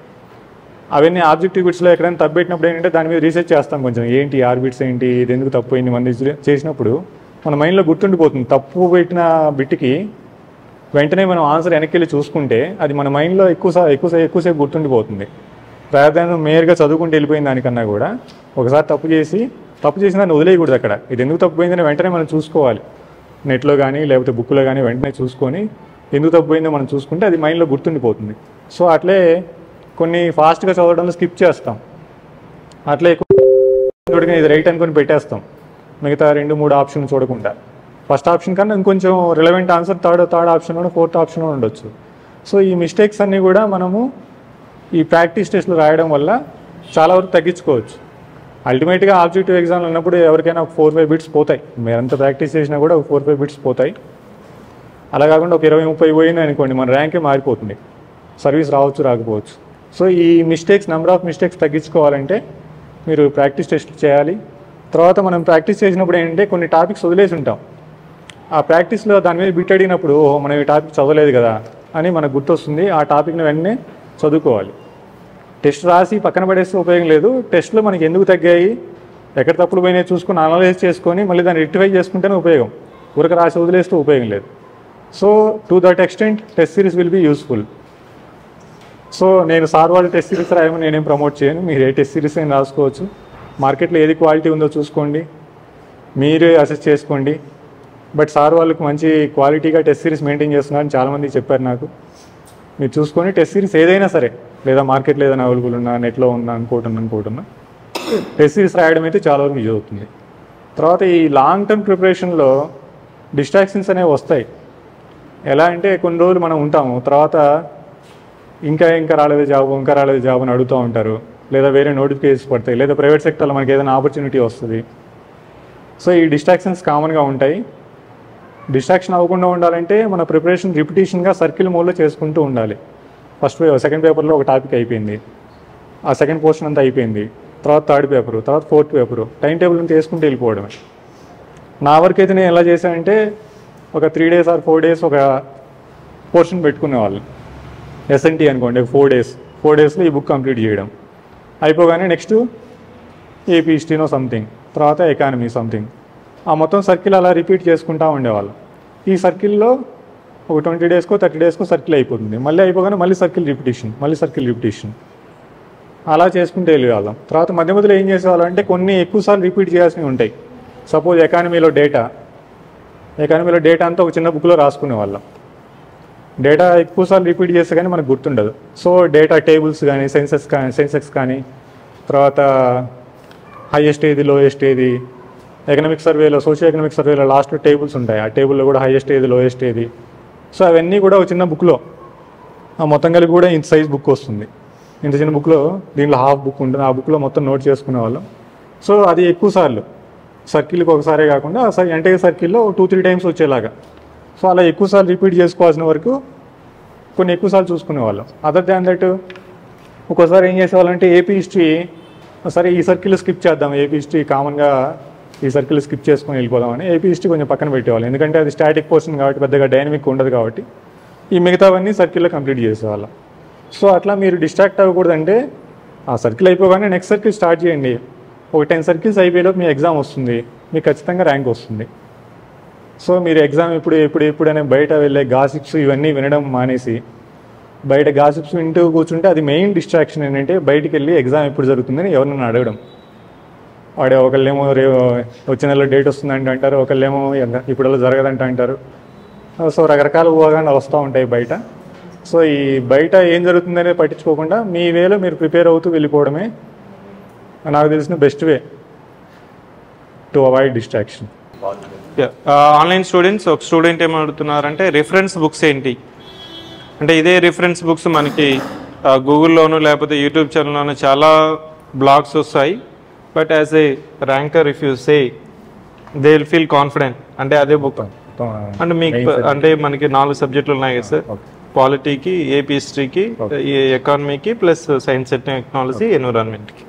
అవన్నీ ఆబ్జెక్టివ్ బిట్స్లో ఎక్కడైనా తప్పు పెట్టినప్పుడు ఏంటంటే దాని మీద రీసెర్చ్ చేస్తాం కొంచెం, ఏంటి ఆర్బిట్స్ ఏంటి, ఇది ఎందుకు తప్పు అయింది మంది చేసినప్పుడు మన మైండ్లో గుర్తుండిపోతుంది. తప్పు పెట్టిన బిట్కి వెంటనే మనం ఆన్సర్ వెనక్కి వెళ్ళి చూసుకుంటే అది మన మైండ్లో ఎక్కువసేపు గుర్తుండిపోతుంది. ప్రాధాన్యం మేయర్గా చదువుకుంటూ వెళ్ళిపోయిన దానికన్నా కూడా ఒకసారి తప్పు చేసిన దాన్ని వదిలేయకూడదు. అక్కడ ఇది ఎందుకు తప్పు పోయిందని వెంటనే మనం చూసుకోవాలి. నెట్లో కానీ లేకపోతే బుక్లో కానీ వెంటనే చూసుకొని ఎందుకు తప్పు పోయిందో మనం చూసుకుంటే అది మైండ్లో గుర్తుండిపోతుంది. సో అట్లే కొన్ని ఫాస్ట్గా చదవడంలో స్కిప్ చేస్తాం. అట్లే ఇది రైట్ అనుకొని పెట్టేస్తాం, మిగతా 2-3 ఆప్షన్ చూడకుండా. ఫస్ట్ ఆప్షన్ కన్నా ఇంకొంచెం రిలవెంట్ ఆన్సర్ థర్డ్ ఆప్షన్లో ఫోర్త్ ఆప్షన్లో ఉండొచ్చు. సో ఈ మిస్టేక్స్ అన్నీ కూడా మనము ఈ ప్రాక్టీస్ టెస్ట్లు రాయడం వల్ల చాలా వరకు తగ్గించుకోవచ్చు. అల్టిమేట్గా ఆబ్జెక్టివ్ ఎగ్జామ్లు ఉన్నప్పుడు ఎవరికైనా ఒక 4-5 బిట్స్ పోతాయి. మీరంత ప్రాక్టీస్ చేసినా కూడా ఒక 4-5 బిట్స్ పోతాయి. అలా కాకుండా ఒక 20-30 పోయింది అనుకోండి, మన ర్యాంకే మారిపోతుంది, సర్వీస్ రావచ్చు రాకపోవచ్చు. సో ఈ నెంబర్ ఆఫ్ మిస్టేక్స్ తగ్గించుకోవాలంటే మీరు ప్రాక్టీస్ టెస్ట్ చేయాలి. తర్వాత మనం ప్రాక్టీస్ చేసినప్పుడు ఏంటంటే కొన్ని టాపిక్స్ వదిలేసి ఉంటాం. ఆ ప్రాక్టీస్లో దాని మీద బిట్ అడిగినప్పుడు మనం ఈ టాపిక్ చదవలేదు కదా అని మనకు గుర్తొస్తుంది. ఆ టాపిక్ని వెంటనే చదువుకోవాలి. టెస్ట్ రాసి పక్కన పడేస్తే ఉపయోగం లేదు. టెస్ట్లో మనకి ఎందుకు తగ్గాయి, ఎక్కడ తప్పులు పోయినాయి చూసుకొని అనలైజ్ చేసుకొని మళ్ళీ దాన్ని రెక్టిఫై చేసుకుంటేనే ఉపయోగం. ఊరక రాసి వదిలేస్తే ఉపయోగం లేదు. So to that extent test series will be useful. So నేను సార్ వాళ్ళు టెస్ట్ సిరీస్ రాయమని నేనేం ప్రమోట్ చేయను. మీరు ఏ టెస్ట్ సిరీస్ అయినా రాసుకోవచ్చు. మార్కెట్లో ఏది క్వాలిటీ ఉందో చూసుకోండి, మీరే అసెస్ చేసుకోండి. బట్ సార్ వాళ్ళకి మంచి క్వాలిటీగా టెస్ట్ సిరీస్ మెయింటైన్ చేస్తున్నారని చాలామంది చెప్పారు నాకు. మీరు చూసుకొని టెస్ట్ సిరీస్ ఏదైనా సరే, లేదా మార్కెట్లో ఏదైనా అవైలబుల్ ఉన్నా, నెట్లో ఉన్నా అనుకుంటున్నా టెస్ట్ సిరీస్ రాయడం అయితే చాలా వరకు యూజ్ అవుతుంది. తర్వాత ఈ లాంగ్ టర్మ్ ప్రిపరేషన్లో డిస్ట్రాక్షన్స్ అనేవి వస్తాయి. ఎలా అంటే కొన్ని రోజులు మనం ఉంటాము, తర్వాత ఇంకా రాలేదు జాబ్ అని అడుగుతూ ఉంటారు, లేదా వేరే నోటిఫికేషన్స్ పడతాయి, లేదా ప్రైవేట్ సెక్టర్లో మనకి ఏదైనా ఆపర్చునిటీ వస్తుంది. సో ఈ డిస్ట్రాక్షన్స్ కామన్గా ఉంటాయి. డిస్ట్రాక్షన్ అవ్వకుండా ఉండాలంటే మన ప్రిపరేషన్ రిపిటేషన్గా సర్కిల్ మోడ్లో చేసుకుంటూ ఉండాలి. సెకండ్ పేపర్లో ఒక టాపిక్ అయిపోయింది, ఆ సెకండ్ పోర్షన్ అంతా అయిపోయింది, తర్వాత థర్డ్ పేపరు, తర్వాత ఫోర్త్ పేపరు, టైం టేబుల్ నుంచి వేసుకుంటూ వెళ్ళిపోవడమే. నా వరకు అయితే నేను ఎలా చేశానంటే ఒక 3 days or 4 days ఒక పోర్షన్ పెట్టుకునేవాళ్ళు. ఎస్ఎన్టీ అనుకోండి 4 daysలో ఈ బుక్ కంప్లీట్ చేయడం అయిపోగానే నెక్స్ట్ ఏపీ హిస్టరీనో సంథింగ్, తర్వాత ఎకానమీ సంథింగ్, ఆ మొత్తం సర్కిల్ అలా రిపీట్ చేసుకుంటూ ఉండేవాళ్ళు. ఈ సర్కిల్లో ఒక 20 daysకో 30 daysకో సర్కిల్ అయిపోతుంది. మళ్ళీ అయిపోగానే మళ్ళీ సర్కిల్ రిపిటేషన్ అలా చేసుకుంటూ వెళ్ళేవాళ్ళం. తర్వాత మధ్యలో ఏం చేసేవాళ్ళం అంటే కొన్ని ఎక్కువసార్లు రిపీట్ చేయాల్సినవి ఉంటాయి. సపోజ్ ఎకానమీలో డేటా అంతా ఒక చిన్న బుక్లో రాసుకునేవాళ్ళం. డేటా ఎక్కువసార్లు రిపీట్ చేస్తే కానీ మనకు గుర్తుండదు. సో డేటా టేబుల్స్ కానీ సెన్సెక్స్ కానీ, తర్వాత హైయెస్ట్ ఏది లోయెస్ట్ ఏది, సోషియో ఎకనామిక్ సర్వేలో లాస్ట్లో టేబుల్స్ ఉంటాయి. ఆ టేబుల్లో కూడా హైయెస్ట్ ఏది లోయెస్ట్ ఏది. సో అవన్నీ కూడా ఒక చిన్న బుక్లో మొత్తం కలిపి కూడా ఇంత సైజ్ బుక్ వస్తుంది. ఇంత చిన్న బుక్లో దీంట్లో హాఫ్ బుక్ ఉంటుంది. ఆ బుక్లో మొత్తం నోట్ చేసుకునే వాళ్ళం. సో అది ఎక్కువ సార్లు సర్కిల్కి ఒకసారే కాకుండా ఎంటైర్ సర్కిల్లో 2-3 times వచ్చేలాగా. సో అలా ఎక్కువసార్లు రిపీట్ చేసుకోవాల్సిన వరకు కొన్ని ఎక్కువసార్లు చూసుకునేవాళ్ళం. అదర్ దాన్ దట్ ఒక్కోసారి ఏం చేసేవాళ్ళంటే ఏపీ హిస్టరీ సరే ఈ సర్కిల్ స్కిప్ చేద్దాం, ఏపీ హిస్టరీ కామన్గా ఈ సర్కిల్ స్కిప్ చేసుకొని వెళ్ళిపోదామని ఏపీ హిస్టరీ కొంచెం పక్కన పెట్టేవాళ్ళు. ఎందుకంటే అది స్టాటిక్ పోర్షన్ కాబట్టి పెద్దగా డైనమిక్ ఉండదు కాబట్టి ఈ మిగతావన్నీ సర్కిల్లో కంప్లీట్ చేసేవాళ్ళం. సో అట్లా మీరు డిస్ట్రాక్ట్ అవ్వకూడదంటే ఆ సర్కిల్ అయిపోగానే నెక్స్ట్ సర్కిల్ స్టార్ట్ చేయండి. ఒక 10 circles అయిపోయేలోపు మీ ఎగ్జామ్ వస్తుంది, మీకు ఖచ్చితంగా ర్యాంక్ వస్తుంది. సో మీరు ఎగ్జామ్ ఎప్పుడైనా బయట వెళ్ళే గాసిప్స్ ఇవన్నీ వినడం మానేసి బయట గాసిప్స్ వింటూ కూర్చుంటే అది మెయిన్ డిస్ట్రాక్షన్. ఏంటంటే బయటికి వెళ్ళి ఎగ్జామ్ ఎప్పుడు జరుగుతుందని ఎవరినైనా అడగడం. వాడే ఒకళ్ళేమో వచ్చే నెలలో డేట్ వస్తుందంటే అంటారు, ఒకళ్ళేమో ఇప్పుడు జరగదంట అంటారు. సో రకరకాల ఊహాగానాలు వస్తూ ఉంటాయి బయట. సో ఈ బయట ఏం జరుగుతుందనేది పట్టించుకోకుండా మీ వేలో మీరు ప్రిపేర్ అవుతూ వెళ్ళిపోవడమే నాకు తెలిసిన best way to avoid distraction. Online students ఒక స్టూడెంట్ ఏమడుగుతున్నారంటే రిఫరెన్స్ బుక్స్ ఏంటి అంటే, ఇదే రిఫరెన్స్ బుక్స్ మనకి గూగుల్లోనూ లేకపోతే యూట్యూబ్ ఛానల్లోనూ చాలా బ్లాగ్స్ వస్తాయి. But as a ranker if you say they will feel confident అంటే అదే బుక్ అంటే మీకు అంటే మనకి 4 సబ్జెక్టులు ఉన్నాయి కదా సార్, పాలిటీకి, ఏపీ హిస్టరీకి, ఎకానమీకి ప్లస్ సైన్స్ అండ్ టెక్నాలజీ, ఎన్విరాన్మెంట్కి.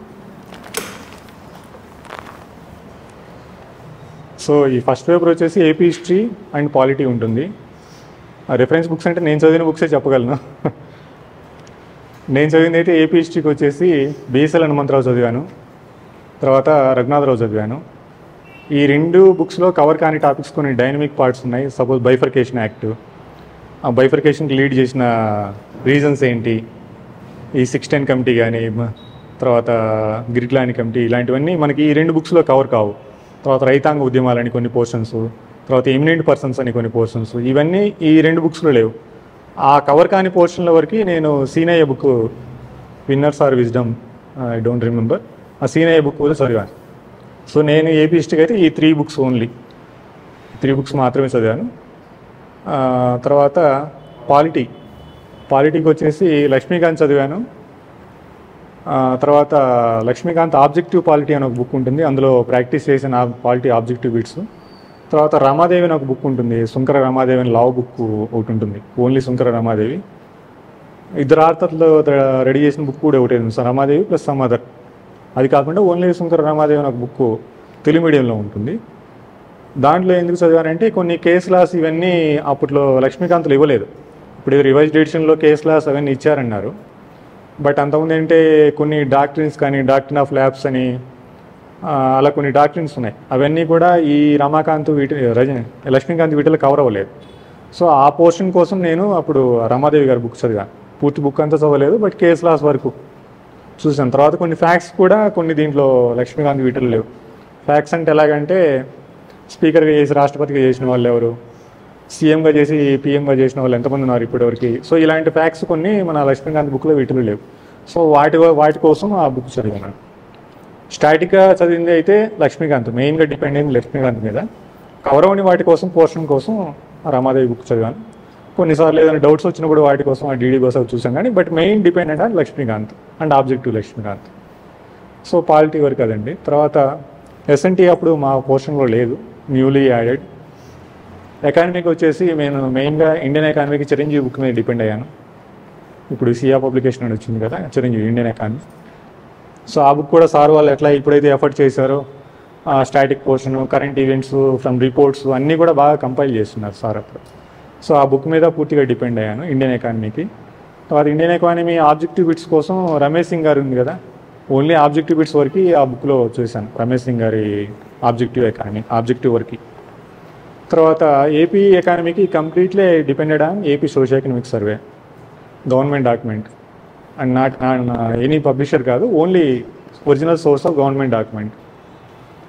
సో ఈ ఫస్ట్ పేపర్ వచ్చేసి ఏపీ హిస్టరీ అండ్ పాలిటీ ఉంటుంది. రెఫరెన్స్ బుక్స్ అంటే నేను చదివిన బుక్సే చెప్పగలను. నేను చదివింది అయితే ఏపీ హిస్టరీకి వచ్చేసి బిఎస్ఎల్ హనుమంతరావు చదివాను, తర్వాత రఘునాథరావు చదివాను. ఈ 2 బుక్స్లో కవర్ కాని టాపిక్స్ కొన్ని డైనమిక్ పార్ట్స్ ఉన్నాయి. సపోజ్ బైఫర్కేషన్ యాక్ట్, ఆ బైఫర్కేషన్కి లీడ్ చేసిన రీజన్స్ ఏంటి, ఈ 610 కమిటీ కానీ తర్వాత గిరిట్లాని కమిటీ, ఇలాంటివన్నీ మనకి ఈ 2 బుక్స్లో కవర్ కావు. తర్వాత రైతాంగ ఉద్యమాలని కొన్ని పోర్షన్స్, తర్వాత ఎమినెంట్ పర్సన్స్ అని కొన్ని పోర్షన్స్, ఇవన్నీ ఈ 2 బుక్స్లో లేవు. ఆ కవర్ కాని పోర్షన్ల వరకు నేను Seenaiah book winners or wisdom, I don't remember, ఆ సీనయ్య బుక్ కూడా చదివాను. సో నేను ఏపీ హిస్టరీకి అయితే ఈ 3 బుక్స్ ఓన్లీ, 3 బుక్స్ మాత్రమే చదివాను. తర్వాత పాలిటీకి వచ్చేసి లక్ష్మీకాంత్ చదివాను. తర్వాత లక్ష్మీకాంత్ ఆబ్జెక్టివ్ పాలిటీ అని ఒక బుక్ ఉంటుంది, అందులో ప్రాక్టీస్ చేసిన పాలిటీ ఆబ్జెక్టివ్ బిట్స్. తర్వాత రమాదేవి అని ఒక బుక్ ఉంటుంది, శుంకర రమాదేవి అని లావ్ బుక్ ఒకటి ఉంటుంది, ఓన్లీ శుంకర రమాదేవి. 2 ఆర్థర్లో రెడీ చేసిన బుక్ కూడా ఒకటి ఉంది, రమాదేవి ప్లస్ సమ్ అదర్. అది కాకుండా ఓన్లీ శుంకర రమాదేవి అని ఒక బుక్ తెలుగు మీడియంలో ఉంటుంది. దాంట్లో ఎందుకు చదివానంటే కొన్ని కేస్ లాస్ ఇవన్నీ అప్పట్లో లక్ష్మీకాంత్లో ఇవ్వలేదు. ఇప్పుడు రివైజ్డ్ ఎడిషన్లో కేస్ లాస్ అవన్నీ ఇచ్చారన్నారు. బట్ అంతకుముందు ఏంటంటే కొన్ని డాక్ట్రిన్స్ కానీ డాక్ట్రిన్ ఆఫ్ ల్యాబ్స్ అని అలా కొన్ని డాక్ట్రిన్స్ ఉన్నాయి, అవన్నీ కూడా ఈ రమాకాంత్ లక్ష్మీకాంత్ వీటిలో కవర్ అవ్వలేదు. సో ఆ పోర్షన్ కోసం నేను అప్పుడు రమాదేవి గారి బుక్ చదివాను. పూర్తి బుక్ అంతా చదవలేదు, బట్ కేస్ లాస్ వరకు చూసాను. తర్వాత కొన్ని ఫ్యాక్ట్స్ కూడా కొన్ని దీంట్లో లక్ష్మీకాంత్ వీటిలో లేవు. ఫ్యాక్ట్స్ అంటే ఎలాగంటే స్పీకర్గా చేసి రాష్ట్రపతిగా చేసిన వాళ్ళు ఎవరు, సీఎంగా చేసి పీఎంగా చేసిన వాళ్ళు ఎంతమంది ఉన్నారు ఇప్పటివరకు. సో ఇలాంటి ఫ్యాక్ట్స్ కొన్ని మన లక్ష్మీకాంత్ బుక్లో వీటిలో లేవు. సో వాటి కోసం ఆ బుక్ చదివాను. స్టాటిక్గా చదివింది అయితే లక్ష్మీకాంత్, మెయిన్గా డిపెండ్ అయింది లక్ష్మీకాంత్ మీద. కవర్ అవని వాటి కోసం పోర్షన్ కోసం రమాదేవి బుక్ చదివాను. కొన్నిసార్లు ఏదైనా డౌట్స్ వచ్చినప్పుడు వాటి కోసం ఆ డీడీ కోసం చూసాం కానీ, but main dependent on Laxmikanth and objective Laxmikanth. So polity వరకు అదండి. తర్వాత ఎస్ఎన్టీ అప్పుడు మా పోర్షన్లో లేదు, న్యూలీ యాడెడ్. ఎకానమీకి వచ్చేసి నేను మెయిన్గా ఇండియన్ ఎకానమీకి చిరంజీవి బుక్ మీద డిపెండ్ అయ్యాను. ఇప్పుడు సియా పబ్లికేషన్ అని వచ్చింది కదా, చిరంజీవి ఇండియన్ ఎకానమీ. సో ఆ బుక్ కూడా సార్ వాళ్ళు ఎట్లా ఇప్పుడైతే ఎఫర్ట్ చేశారో static portion, current events from reports అన్నీ కూడా బాగా కంపైల్ చేస్తున్నారు సార్ అప్పుడు. సో ఆ బుక్ మీద పూర్తిగా డిపెండ్ అయ్యాను ఇండియన్ ఎకానమీకి. తర్వాత ఇండియన్ ఎకానమీ ఆబ్జెక్టివ్ బిట్స్ కోసం రమేష్ సింగ్ గారు ఉంది కదా, ఓన్లీ ఆబ్జెక్టివ్ బిట్స్ వరకు ఆ బుక్లో చూశాను, రమేష్ సింగ్ గారి ఆబ్జెక్టివ్ వరకు. తర్వాత ఏపీ ఎకానమీకి completely depended on AP socio economic survey, government document and not any publisher కాదు, only original source of government document.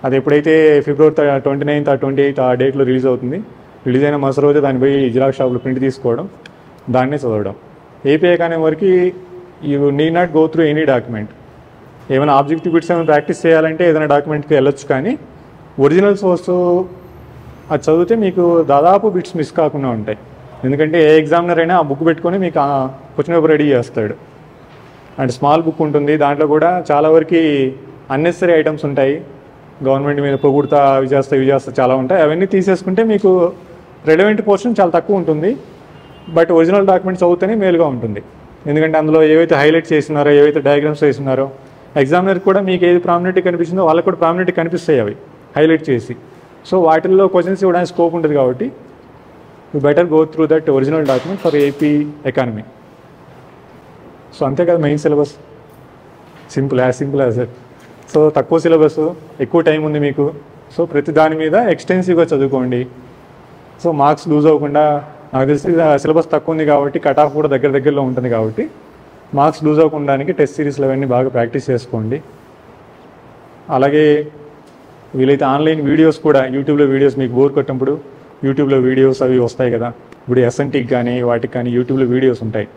అది ఎప్పుడైతే ఫిబ్రవరి 29th or 28th ఆ డేట్లో రిలీజ్ అవుతుంది, రిలీజ్ అయిన మరుసటి రోజు దాన్ని పోయి జిరాక్స్ షాప్లో ప్రింట్ తీసుకోవడం, దాన్నే చదవడం. ఏపీ ఎకానమీ వరకు you need not go through any document. ఏమైనా ఆబ్జెక్టివ్ బిట్స్ ఏమైనా ప్రాక్టీస్ చేయాలంటే ఏదైనా డాక్యుమెంట్కి వెళ్ళొచ్చు, కానీ ఒరిజినల్ సోర్సు అది చదివితే మీకు దాదాపు బిట్స్ మిస్ కాకుండా ఉంటాయి. ఎందుకంటే ఏ ఎగ్జామినర్ అయినా ఆ బుక్ పెట్టుకొని మీకు క్వశ్చన్ పేపర్ రెడీ చేస్తాడు. అండ్ స్మాల్ బుక్ ఉంటుంది, దాంట్లో కూడా చాలా వరకు అన్నెసరీ ఐటమ్స్ ఉంటాయి, గవర్నమెంట్ మీద పొగుడుతా ఇవి చేస్తా చాలా ఉంటాయి. అవన్నీ తీసేసుకుంటే మీకు రెలవెంట్ పోర్షన్ చాలా తక్కువ ఉంటుంది. బట్ ఒరిజినల్ డాక్యుమెంట్ చదివితేనే మేలుగా ఉంటుంది. ఎందుకంటే అందులో ఏవైతే హైలైట్ చేసినారో, ఏవైతే డయాగ్రామ్స్ వేసినారో, ఎగ్జామినర్ కూడా మీకు ఏది ప్రామినెంట్గా కనిపిస్తుందో వాళ్ళకి కూడా ప్రామినెంట్గా కనిపిస్తాయి అవి హైలైట్ చేసి. సో వాటిల్లో క్వశ్చన్స్ ఇవ్వడానికి స్కోప్ ఉంటుంది కాబట్టి you better go through that original document for AP economy. So అంతే కదా main syllabus, simple as it. So తక్కువ సిలబస్, ఎక్కువ టైం ఉంది మీకు. సో ప్రతి దాని మీద ఎక్స్టెన్సివ్గా చదువుకోండి. సో మార్క్స్ లూజ్ అవ్వకుండా, నాకు తెలిసి సిలబస్ తక్కువ ఉంది కాబట్టి కట్ ఆఫ్ కూడా దగ్గరలో ఉంటుంది కాబట్టి మార్క్స్ లూజ్ అవ్వడానికి టెస్ట్ సిరీస్లు అవన్నీ బాగా ప్రాక్టీస్ చేసుకోండి. అలాగే వీలైతే ఆన్లైన్ వీడియోస్ కూడా, యూట్యూబ్లో వీడియోస్ మీకు బోర్ కొట్టినప్పుడు యూట్యూబ్లో వీడియోస్ అవి వస్తాయి కదా, ఇప్పుడు ఎస్ఎన్టీకి కానీ వాటికి కానీ యూట్యూబ్లో వీడియోస్ ఉంటాయి.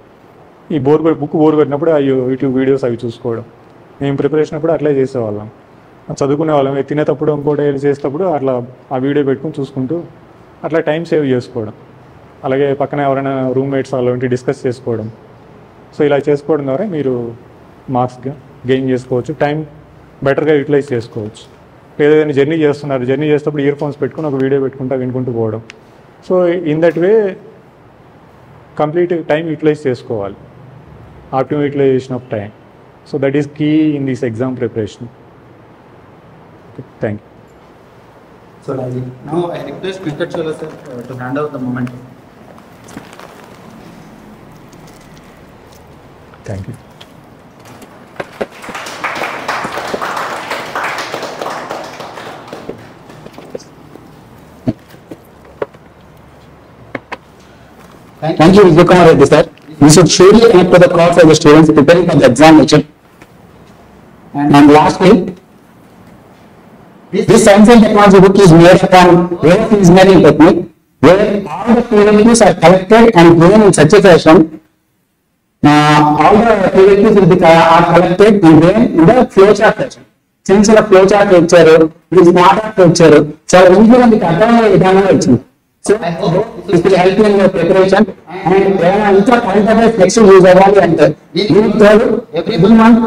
ఈ బుక్ బోర్ కొట్టినప్పుడు ఆ యూట్యూబ్ వీడియోస్ అవి చూసుకోవడం. మేము ప్రిపరేషన్ అప్పుడు అట్లే చేసేవాళ్ళం, చదువుకునే వాళ్ళం. తినేటప్పుడు ఇంకోటి చేసేటప్పుడు అట్లా ఆ వీడియో పెట్టుకుని చూసుకుంటూ అట్లా టైం సేవ్ చేసుకోవడం. అలాగే పక్కన ఎవరైనా రూమ్మేట్స్ అలాంటి డిస్కస్ చేసుకోవడం. సో ఇలా చేసుకోవడం ద్వారా మీరు మార్క్స్ గెయిన్ చేసుకోవచ్చు, టైం బెటర్గా యూటిలైజ్ చేసుకోవచ్చు. ఏదైనా జర్నీ చేసేటప్పుడు ఇయర్ ఫోన్స్ పెట్టుకుని ఒక వీడియో వినుకుంటూ పోవడం. So in that way complete time utilise చేసుకోవాలి, optimum utilisation of time. So that is key in this exam preparation. Thank you. So So now I request Mr. Chola sir to hand out the moment. Thank you. Thank you, Vijay Kumar Reddy sir. We should surely connect to the cause of the students preparing for the examination. And lastly, this science and technology book is made upon reverse engineering technique, where all the PWQs are collected and given in such a fashion. All the PWQs will be are collected and given in the flowchart fashion. Since the flowchart ఇచ్చారు, it is not a flowchart. చాలా ఈజీగా మీకు అర్థమయ్యే విధానంలో ఇచ్చింది. So this will help you in your preparation and ఏమైనా ఇంకా current affairs next use అవ్వాలి అంటే దీనికి తోడు ఎవ్రీ మంత్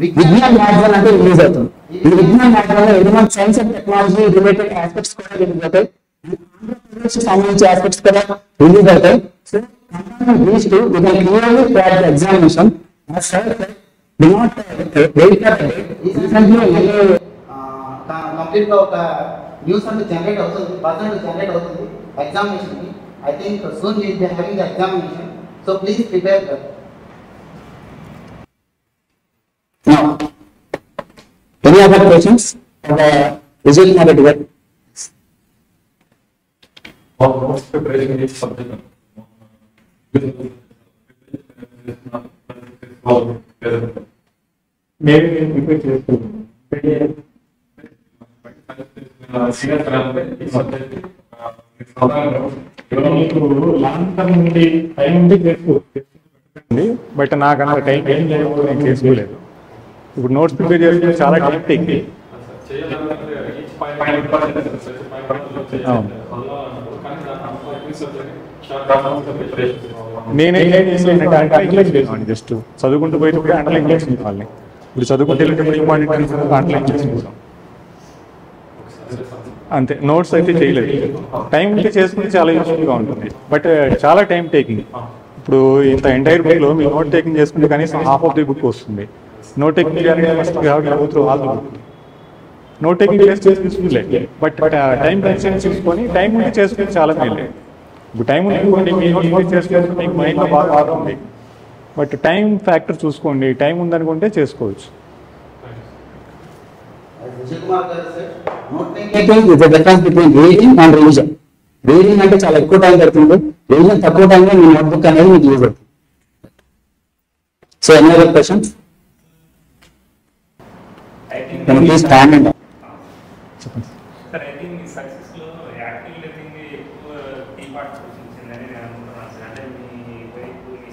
విజ్ఞాన్ మ్యాగజైన్ అంటే రిలీజ్ అవుతుంది. ఈ విజ్ఞాన్ మ్యాగజైన్ లో every month science and technology related aspects కూడా రిలీజ్ అవుతాయి. ఆంధ్రప్రదేశ్ సంబంధించి ఆస్పెక్ట్స్ కూడా రిలీజ్ అవుతాయి. So these two we can clearly crack the examination. As sir said, do not wait for the date. Recently complete గా ఒక news అంటే generate అవుతుంది, percent generate అవుతుంది ఎగ్జామినేషన్ కి. I think soon will be having the examination. So please prepare that. now any other questions for Vijay Kumar Reddy garu? నేను prepare చేస్తున్నాను. మీకు long term నుండి టైం ఉంటే చేసుకోండి, బట్ నాకు అంత టైం ఏం లేదు, నేను చేసుకోలేదు. ఇప్పుడు నోట్స్ ప్రిపేర్ చేస్తే చాలా టైం టేకింగ్. నేనేం చేసానంటే అండర్లైన్ చేసుకోండి, జస్ట్ చదువుకుంటూ పోయేటప్పుడు అండర్లైన్ చేసుకునే వాళ్ళని. ఇప్పుడు చదువుకుంటే ఇంపార్టెంట్ అండర్లైన్ చేసుకుంటాం అంతే. నోట్స్ అయితే చేయలేదు. టైం ఉంటే చేసుకుంటే చాలా యూస్ఫుల్గా ఉంటుంది, బట్ చాలా టైం టేకింగ్. ఇప్పుడు ఇంత ఎంటైర్ బుక్లో మీ నోట్ టేకింగ్ చేసుకుంటే కనీసం హాఫ్ ఆఫ్ ది బుక్ వస్తుంది. Note taking first go through all the book. Note taking చేస్తే యూస్ఫుల్లే, బట్ టైం కన్సెంట్ చూసుకొని టైం ఉంటే చేసుకుంటే చాలా మేలే. ఇప్పుడు టైం ఉంటే మీ నోట్ చేసుకుంటే మీకు మైండ్లో బాగా ఆడుతుంది, బట్ టైం ఫ్యాక్టర్ చూసుకోండి. టైం ఉందనుకుంటే చేసుకోవచ్చు. విజయ్ కుమార్ గారు sir, note Taking is the difference between reading and revision. Reading అంటే చాలా ఎక్కువ టైం పడుతుంది, revision తక్కువ టైంలో మీ నోట్బుక్ అనేది మీకు యూజ్ అవుతుంది. So any other questions? Can you please stand and sir, I think మీ సక్సెస్లో యాక్టివ్ లెర్నింగ్ ఎక్కువ కీ పార్ట్ పోషించిందని నేను అనుకుంటున్నాను సార్. అంటే మీ వైపు మీ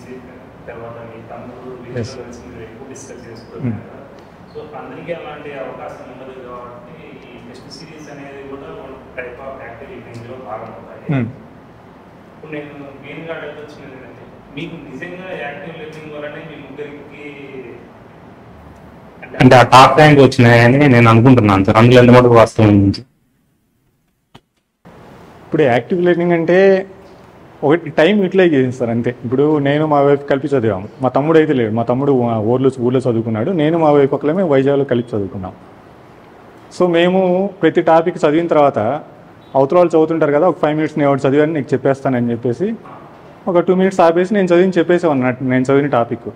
తర్వాత మీ తమ్ముడు వీళ్ళతో కలిసి మీరు ఎక్కువ డిస్కస్ చేసుకుంటున్నారు కదా. సో అందరికీ అలాంటి అవకాశం ఉండదు కాబట్టి ఈ టెస్ట్ సిరీస్ అనేది కూడా వన్ టైప్ ఆఫ్ యాక్టివ్ లెర్నింగ్లో భాగం అవుతాయి. ఇప్పుడు నేను మెయిన్గా అడగొచ్చినది ఏంటంటే, మీకు నిజంగా యాక్టివ్ లెర్నింగ్ వల్లనే మీ ముగ్గురికి అంటే ఆ టాప్ ర్యాంక్ వచ్చినాయని నేను అనుకుంటున్నాను సార్. అందులో ఎంత మటుకు వాస్తవం నుంచి? ఇప్పుడు యాక్టివ్ లెర్నింగ్ అంటే ఒకటి టైం యూటిలైజ్ చేస్తారు అంతే. ఇప్పుడు నేను మా వైపు కలిపి చదివాము, మా తమ్ముడు అయితే లేడు. మా తమ్ముడు ఊర్లో చదువుకున్నాడు, నేను మా వైపు ఒకళ్ళమే వైజాగ్లో కలిపి చదువుకున్నాం. సో మేము ప్రతి టాపిక్ చదివిన తర్వాత అవతల వాళ్ళు చదువుతుంటారు కదా, ఒక 5 minutes నేను ఎవరు చదివాను నీకు చెప్పేస్తానని చెప్పేసి ఒక 2 minutes ఆపేసి నేను చెప్పేసేవాడిని నేను చదివిన టాపిక్.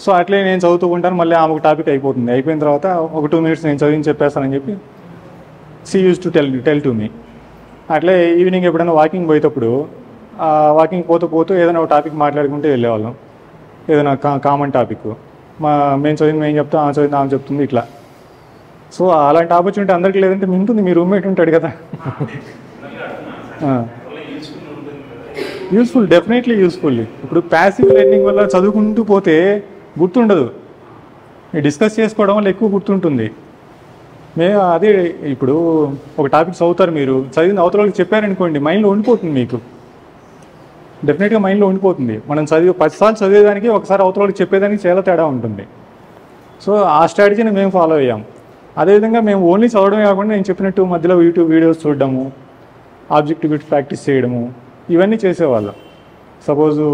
సో అట్లే నేను చదువుతూ ఉంటాను, మళ్ళీ ఆమె ఒక టాపిక్ అయిపోతుంది. అయిపోయిన తర్వాత ఒక 2 minutes నేను చెప్పేస్తానని చెప్పి she use to tell to me. అట్లే ఈవినింగ్ ఎప్పుడైనా వాకింగ్ పోయేటప్పుడు వాకింగ్ పోతూ ఏదైనా ఒక టాపిక్ మాట్లాడుకుంటే వెళ్ళేవాళ్ళం, ఏదైనా కామన్ టాపిక్. మేము చెప్తాం, ఆమె చెప్తుంది, ఇట్లా. సో అలాంటి ఆపర్చునిటీ అందరికీ లేదంటే ఉంటుంది, మీ రూమ్మేట్ ఉంటాడు కదా. Useful, definitely useful. ఇప్పుడు ప్యాసివ్ లెర్నింగ్ వల్ల చదువుకుంటూ పోతే గుర్తుండదు, డిస్కస్ చేసుకోవడం వల్ల ఎక్కువ గుర్తుంటుంది. అదే ఇప్పుడు ఒక టాపిక్ చదువుతారు, మీరు చదివిన అవతల వాళ్ళకి చెప్పారనుకోండి, మైండ్లో ఉండిపోతుంది, మీకు డెఫినెట్గా మైండ్లో ఉండిపోతుంది. మనం 10 సార్లు చదివేదానికి ఒకసారి అవతల వాళ్ళకి చెప్పేదానికి చాలా తేడా ఉంటుంది. సో ఆ స్ట్రాటజీని మేము ఫాలో అయ్యాం. అదేవిధంగా మేము ఓన్లీ చదవడమే కాకుండా నేను చెప్పినట్టు మధ్యలో యూట్యూబ్ వీడియోస్ చూడడము, ఆబ్జెక్టివిటీ ప్రాక్టీస్ చేయడము, ఇవన్నీ చేసేవాళ్ళం. సపోజు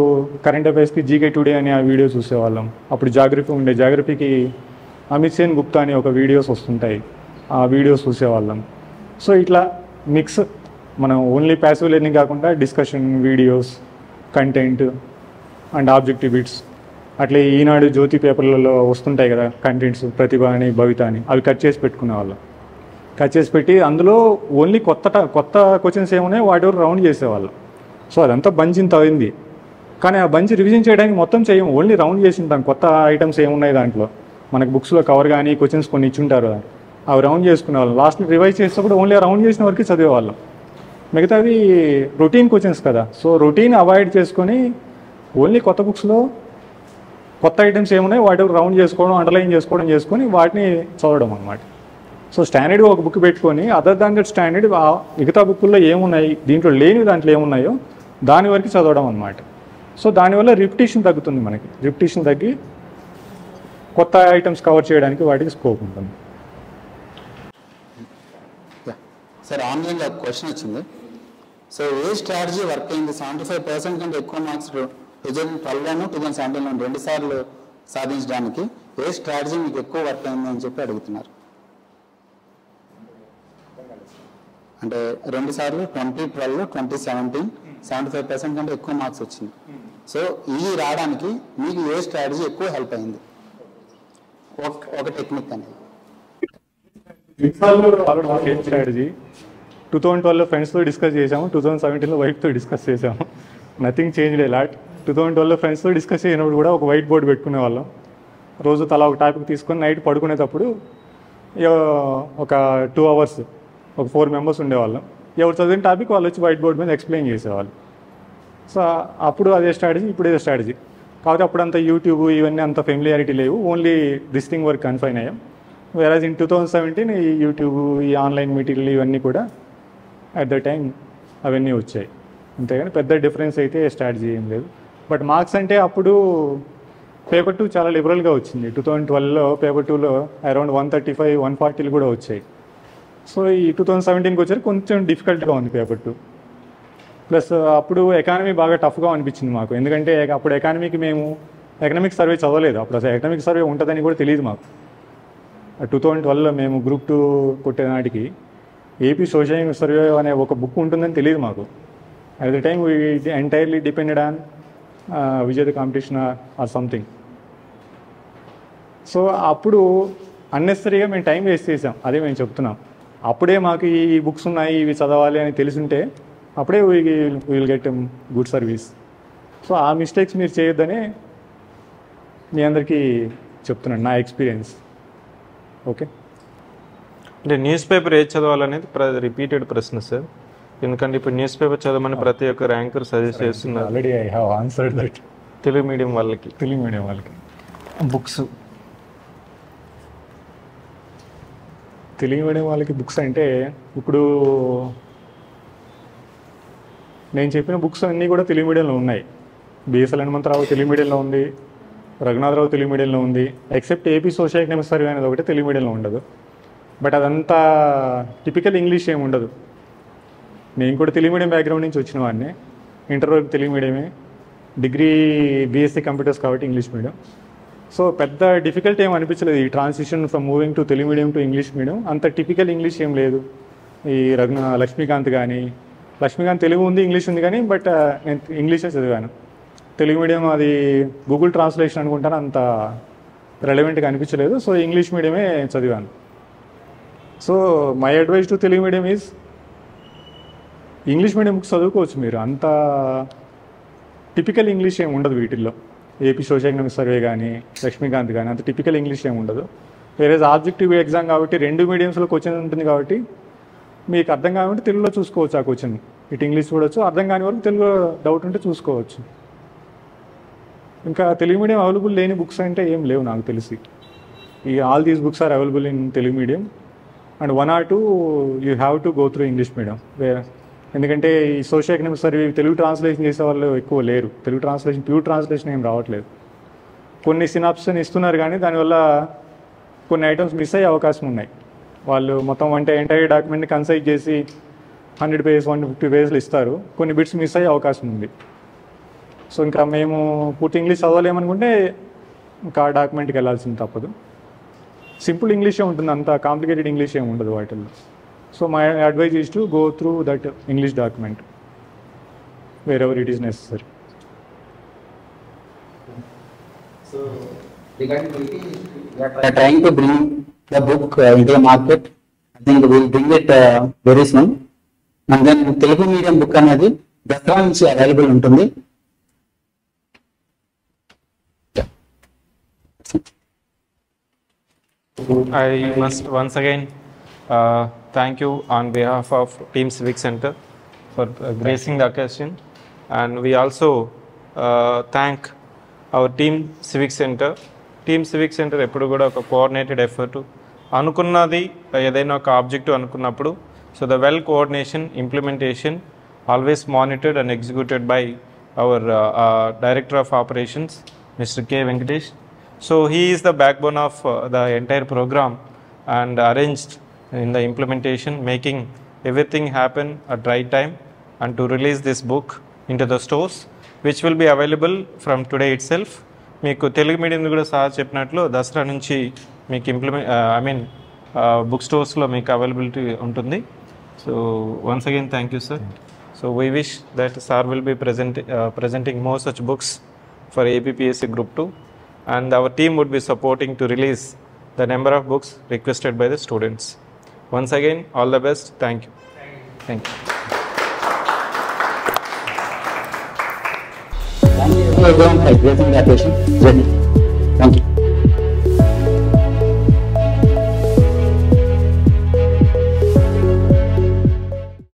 కరెంట్ అఫైర్స్కి జీకే టుడే అని ఆ వీడియో చూసేవాళ్ళం. అప్పుడు జాగ్రఫీకి అమిత్ సేన్ గుప్తా అని ఒక వీడియోస్ వస్తుంటాయి, ఆ వీడియోస్ చూసేవాళ్ళం. సో ఇట్లా మిక్స్, మనం ఓన్లీ ప్యాసివ్ లెర్నింగ్ కాకుండా discussion, videos, content and objective bits, అట్లే ఈనాడు జ్యోతి పేపర్లలో వస్తుంటాయి కదా కంటెంట్స్, ప్రతిభ అని, భవిత అని, అవి కట్ చేసి పెట్టుకునే వాళ్ళం. కట్ చేసి పెట్టి అందులో ఓన్లీ కొత్త క్వశ్చన్స్ ఏమున్నాయో వాటి వరకు రౌండ్ చేసేవాళ్ళం. సో అదంతా బంచ్ ఇంత అయింది, కానీ ఆ బంచ్ రివిజన్ చేయడానికి మొత్తం చేయము, ఓన్లీ రౌండ్ చేసింటాం. కొత్త ఐటమ్స్ ఏమున్నాయి దాంట్లో, మనకు బుక్స్లో కవర్ కానీ క్వశ్చన్స్ కొన్ని ఇచ్చుంటారు, అవి రౌండ్ చేసుకునేవాళ్ళం. లాస్ట్లో రివైజ్ చేసేటప్పుడు ఓన్లీ రౌండ్ చేసిన వరకు చదివేవాళ్ళం. మిగతావి రొటీన్ క్వశ్చన్స్ కదా, సో రొటీన్ అవాయిడ్ చేసుకొని ఓన్లీ కొత్త బుక్స్లో కొత్త ఐటమ్స్ ఏమున్నాయి వాటి రౌండ్ చేసుకోవడం, అండర్లైన్ చేసుకొని వాటిని చదవడం అనమాట. సో స్టాండర్డ్ ఒక బుక్ పెట్టుకొని అదర్ దాన్ దట్ స్టాండర్డ్ మిగతా బుక్కుల్లో ఏమున్నాయి, దీంట్లో లేని దాంట్లో ఏమున్నాయో దాని వరకు చదవడం అనమాట. సో దానివల్ల రిపిటేషన్ తగ్గుతుంది, మనకి రిపిటేషన్ తగ్గి కొత్త ఐటమ్స్ కవర్ చేయడానికి వాటికి స్కోప్ ఉంటుంది. సార్ ఆన్లైన్లో ఒక క్వశ్చన్ వచ్చింది. సో ఏ స్ట్రాటజీ వర్క్ అయింది? 75% కంటే ఎక్కువ మార్క్స్ 2012 2017 2 సార్లు సాధించడానికి ఏ స్ట్రాటజీ మీకు ఎక్కువ వర్క్ అయింది అని చెప్పి అడుగుతున్నారు. అంటే 2 సార్లు 2012 2017 75% కంటే ఎక్కువ మార్క్స్ వచ్చింది. సో ఇది రావడానికి మీకు ఏ స్ట్రాటజీ ఎక్కువ హెల్ప్ అయింది? ఒక టెక్నిక్ అనేది స్ట్రాటజీ 2012 ఫ్రెండ్స్తో డిస్కస్ చేసాము, 2017 వైఫ్తో డిస్కస్ చేసాము. Nothing change lot. 2012 ఫ్రెండ్స్తో డిస్కస్ చేయనప్పుడు కూడా ఒక వైట్ బోర్డు పెట్టుకునే వాళ్ళం. రోజు తలా ఒక టాపిక్ తీసుకొని నైట్ పడుకునేటప్పుడు ఒక 2 hours ఒక 4 members ఉండేవాళ్ళం. ఎవరు చదివిన టాపిక్ వాళ్ళు వచ్చి వైట్ బోర్డు మీద ఎక్స్ప్లెయిన్ చేసేవాళ్ళు. సో అప్పుడు అదే స్ట్రాటజీ, ఇప్పుడు ఇదే స్ట్రాటజీ. కాబట్టి అప్పుడు అంత యూట్యూబ్ ఇవన్నీ అంత ఫెమిలియారిటీ లేవు, only this thing work confine అయ్యాం. వేరాజ్ ఇన్ 2017 ఈ యూట్యూబ్, ఈ ఆన్లైన్ మెటీరియల్ ఇవన్నీ కూడా అట్ ద టైం అవన్నీ వచ్చాయి. అంతేగాని పెద్ద డిఫరెన్స్ అయితే స్ట్రాటజీ ఏం లేదు. బట్ మార్క్స్ అంటే అప్పుడు పేపర్ 2 చాలా లిబరల్గా వచ్చింది. 2012లో పేపర్ 2లో అరౌండ్ 135 140 కూడా వచ్చాయి. సో ఈ 2017కి వచ్చారు కొంచెం డిఫికల్ట్గా ఉంది పేపర్ 2. ప్లస్ అప్పుడు ఎకానమీ బాగా టఫ్గా అనిపించింది మాకు, ఎందుకంటే అప్పుడు మేము ఎకనామిక్ సర్వే చదవలేదు. అప్పుడు అసలు ఎకనామిక్ సర్వే ఉంటుందని కూడా తెలియదు మాకు. 2012లో మేము గ్రూప్ 2 కొట్టే నాటికి ఏపీ సోషల్ సర్వే అనే ఒక బుక్ ఉంటుందని తెలియదు మాకు. At the time we entirely depended on Vijay the competition or something. So అప్పుడు అన్నెసరీగా మేము టైం వేస్ట్ చేసాం, అదే మేము చెప్తున్నాం. అప్పుడే మాకు ఈ బుక్స్ ఉన్నాయి ఇవి చదవాలి అని తెలుసుంటే అప్పుడే will get good service. So ఆ మిస్టేక్స్ మీరు చేయొద్దని మీ అందరికీ చెప్తున్నాను, నా ఎక్స్పీరియన్స్. ఓకే, అంటే న్యూస్ పేపర్ ఏది చదవాలనేది రిపీటెడ్ ప్రశ్న సార్. ఎందుకంటే ఇప్పుడు న్యూస్ పేపర్ చదవమని ప్రతి ఒక్క ర్యాంకర్ సజెస్ట్ చేస్తున్నారు. Already I have answered that. Telugu medium వాళ్ళకి బుక్స్, తెలుగు మీడియం వాళ్ళకి బుక్స్ అంటే ఇప్పుడు నేను చెప్పిన బుక్స్ అన్నీ కూడా తెలుగు మీడియంలో ఉన్నాయి. బిఎస్ఎల్ హనుమంతరావు తెలుగు మీడియంలో ఉంది, రఘునాథరావు తెలుగు మీడియంలో ఉంది. Except AP social economic survey అనేది ఒకటి తెలుగు మీడియంలో ఉండదు. బట్ అదంతా టిపికల్ ఇంగ్లీష్ ఏమి ఉండదు. నేను కూడా తెలుగు మీడియం బ్యాక్గ్రౌండ్ నుంచి వచ్చిన వాడిని, ఇంటర్ వరకు తెలుగు మీడియమే, డిగ్రీ బీఎస్సీ కంప్యూటర్స్ కాబట్టి ఇంగ్లీష్ మీడియం. సో పెద్ద డిఫికల్ట్ ఏం అనిపించలేదు ఈ transition from moving to Telugu medium to English medium. అంత టిపికల్ ఇంగ్లీష్ ఏం లేదు. ఈ లక్ష్మీకాంత్ కానీ, లక్ష్మీకాంత్ తెలుగు ఉంది ఇంగ్లీష్ ఉంది కానీ బట్ నేను ఇంగ్లీషే చదివాను. తెలుగు మీడియం అది గూగుల్ ట్రాన్స్లేషన్ అనుకుంటాను, అంత రెలవెంట్గా అనిపించలేదు. సో ఇంగ్లీష్ మీడియమే చదివాను. So my advice to Telugu medium is English medium books చదువుకోవచ్చు మీరు, అంత టిపికల్ ఇంగ్లీష్ ఏమి ఉండదు వీటిల్లో. ఏపీ సోషల్ ఎకనామిక్ సర్వే కానీ, లక్ష్మీకాంత్ కానీ అంత టిపికల్ ఇంగ్లీష్ ఏమి ఉండదు. వేరే ఆబ్జెక్టివ్ ఎగ్జామ్ కాబట్టి 2 మీడియంస్లో క్వశ్చన్ ఉంటుంది కాబట్టి మీకు అర్థం కావాలంటే తెలుగులో చూసుకోవచ్చు ఆ క్వశ్చన్. ఇటు ఇంగ్లీష్ చూడవచ్చు, అర్థం కాని వరకు తెలుగులో డౌట్ ఉంటే చూసుకోవచ్చు. ఇంకా తెలుగు మీడియం అవైలబుల్ లేని బుక్స్ అంటే ఏం లేవు నాకు తెలిసి. ఈ all these books are available in Telugu medium and 1 or 2 you have to go through English medium. ఎందుకంటే ఈ social economic survey Telugu translation చేసే వాళ్ళు ఎక్కువ లేరు. తెలుగు ట్రాన్స్లేషన్ ప్యూర్ ట్రాన్స్లేషన్ ఏం రావట్లేదు. కొన్ని సినాప్షన్ ఇస్తున్నారు కానీ దానివల్ల కొన్ని ఐటమ్స్ మిస్ అయ్యే అవకాశం ఉన్నాయి. వాళ్ళు మొత్తం ఎంటైర్ డాక్యుమెంట్ని కన్సైజ్ చేసి 100 pages 150 pages ఇస్తారు, కొన్ని బిట్స్ మిస్ అయ్యే అవకాశం ఉంది. సో ఇంకా మేము పూర్తి ఇంగ్లీష్ చదవలేమనుకుంటే ఇంకా డాక్యుమెంట్కి వెళ్ళాల్సింది తప్పదు. సింపుల్ ఇంగ్లీషే ఉంటుంది, అంత కాంప్లికేటెడ్ ఇంగ్లీష్ ఏమి ఉండదు వాటిల్లో. So So my advice is to go through that English document wherever it is necessary. So regarding we are trying to bring the book into the market. I think we will bring it very soon. And then Telugu medium book అనేది దసరా నుంచి available ఉంటుంది. I must once again thank you on behalf of Team Civic Center for gracing the occasion, and we also thank our Team Civic Center. Team Civic Center ఎప్పుడు కూడా ఒక coordinated effort అనుకున్నది ఏదైనా ఒక objective అనుకున్నప్పుడు so the well coordination implementation always monitored and executed by our Director of Operations Mr. K. Venkatesh. So he is the backbone of the entire program and arranged in the implementation, making everything happen at right time, and to release this book into the stores, which will be available from today itself. మీకు Telugu medium కూడా sir చెప్పినట్లు దసరా నుంచి మీకు book స్టోర్స్లో మీకు availability ఉంటుంది. So once again thank you sir. So we wish that sir will be presenting more such books for APPSC Group 2, and our team would be supporting to release the number of books requested by the students. Once again, all the best. Thank you. Thank you. Thank you everyone for gracing the occasion. Thank you.